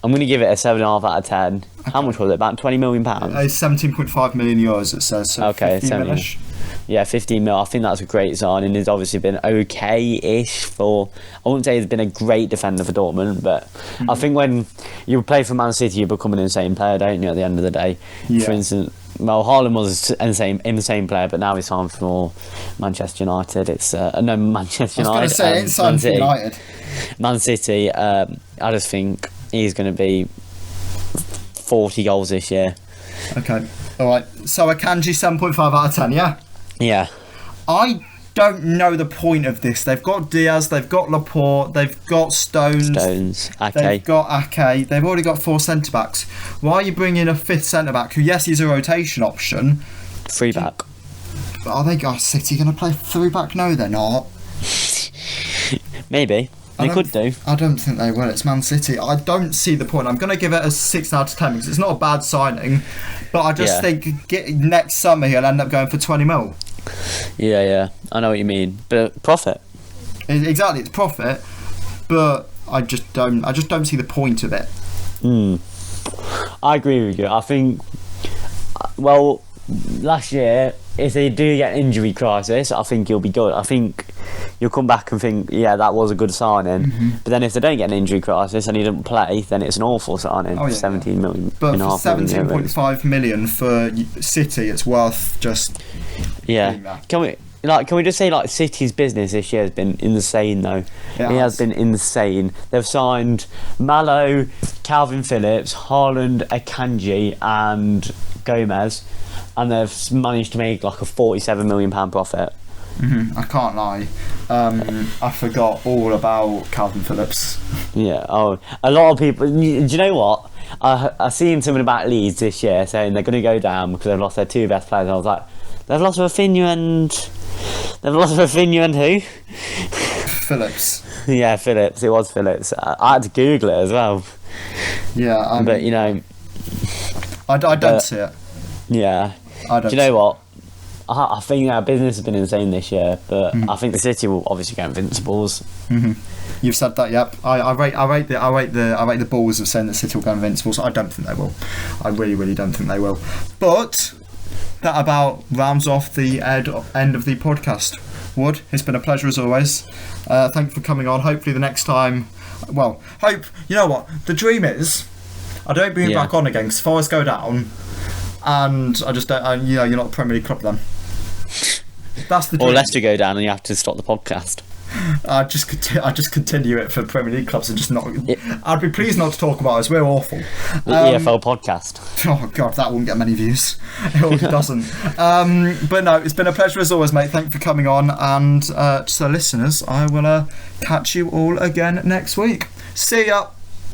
I'm going to give it a 7.5 out of 10. Okay. How much was it? About £20 million? It's 17.5 million euros, it says. So okay, 15 millish. Yeah, 15 mil. I think that's a great signing. He's obviously been okay-ish for... I wouldn't say he's been a great defender for Dortmund, but I think when you play for Man City, you become an insane player, don't you, at the end of the day? Yeah. For instance, well, Haaland was an insane player, but now he's time for Manchester United. It's no, Manchester United. I was going to say, it's time for United. Man City, I just think he's going to be 40 goals this year. Okay. All right. So a Kanji 7.5 out of 10, yeah? Yeah. I don't know the point of this. They've got Diaz, they've got Laporte, they've got Stones, Ake. They've got Ake. They've already got 4 centre-backs. Why are you bringing in a 5th centre-back who, yes, he's a rotation option? 3-back. Are they City going to play 3-back? No, they're not. Maybe. They could do. I don't think they will. It's Man City. I don't see the point. I'm going to give it a 6 out of 10 because it's not a bad signing, but I just think next summer he'll end up going for 20 mil. Yeah. I know what you mean. But profit. Exactly, it's profit, but I just don't see the point of it. I agree with you. I think, well, last year, if they do get an injury crisis, I think he'll be good. I think you'll come back and think, yeah, that was a good signing. But then if they don't get an injury crisis and he doesn't play, then it's an awful signing. 17 million. But for 17.5 million for City, it's worth just. Yeah. Can we just say like City's business this year has been insane though. It has been insane. They've signed Malo, Calvin Phillips, Haaland, Akanji, and Gomez, and they've managed to make like a £47 million profit. I can't lie. I forgot all about Calvin Phillips. Yeah. Oh, a lot of people. Do you know what? I seen something about Leeds this year saying they're going to go down because they've lost their 2 best players. And I was like, they've lost Rafinha and who? Phillips. Yeah, Phillips. It was Phillips. I had to Google it as well. Yeah. But you know, I don't see it. Yeah. Do you know what? I think our business has been insane this year, but I think the City will obviously get invincibles. You've said that, yep. I rate the balls of saying that City will go invincibles. I don't think they will. I really don't think they will. But that about rounds off the end of the podcast. Wood, it's been a pleasure as always. Thank you for coming on. Hopefully the next time, you know what? The dream is I don't bring you back on again because Forest go down, and I just don't. You're not a Premier League club then. That's the dream. Or Leicester go down and you have to stop the podcast. I just continue it for Premier League clubs and just not. I'd be pleased not to talk about us. We're awful. The EFL podcast. Oh God, that won't get many views. It doesn't. But no, it's been a pleasure as always, mate. Thank you for coming on, and so listeners, I will catch you all again next week. See ya.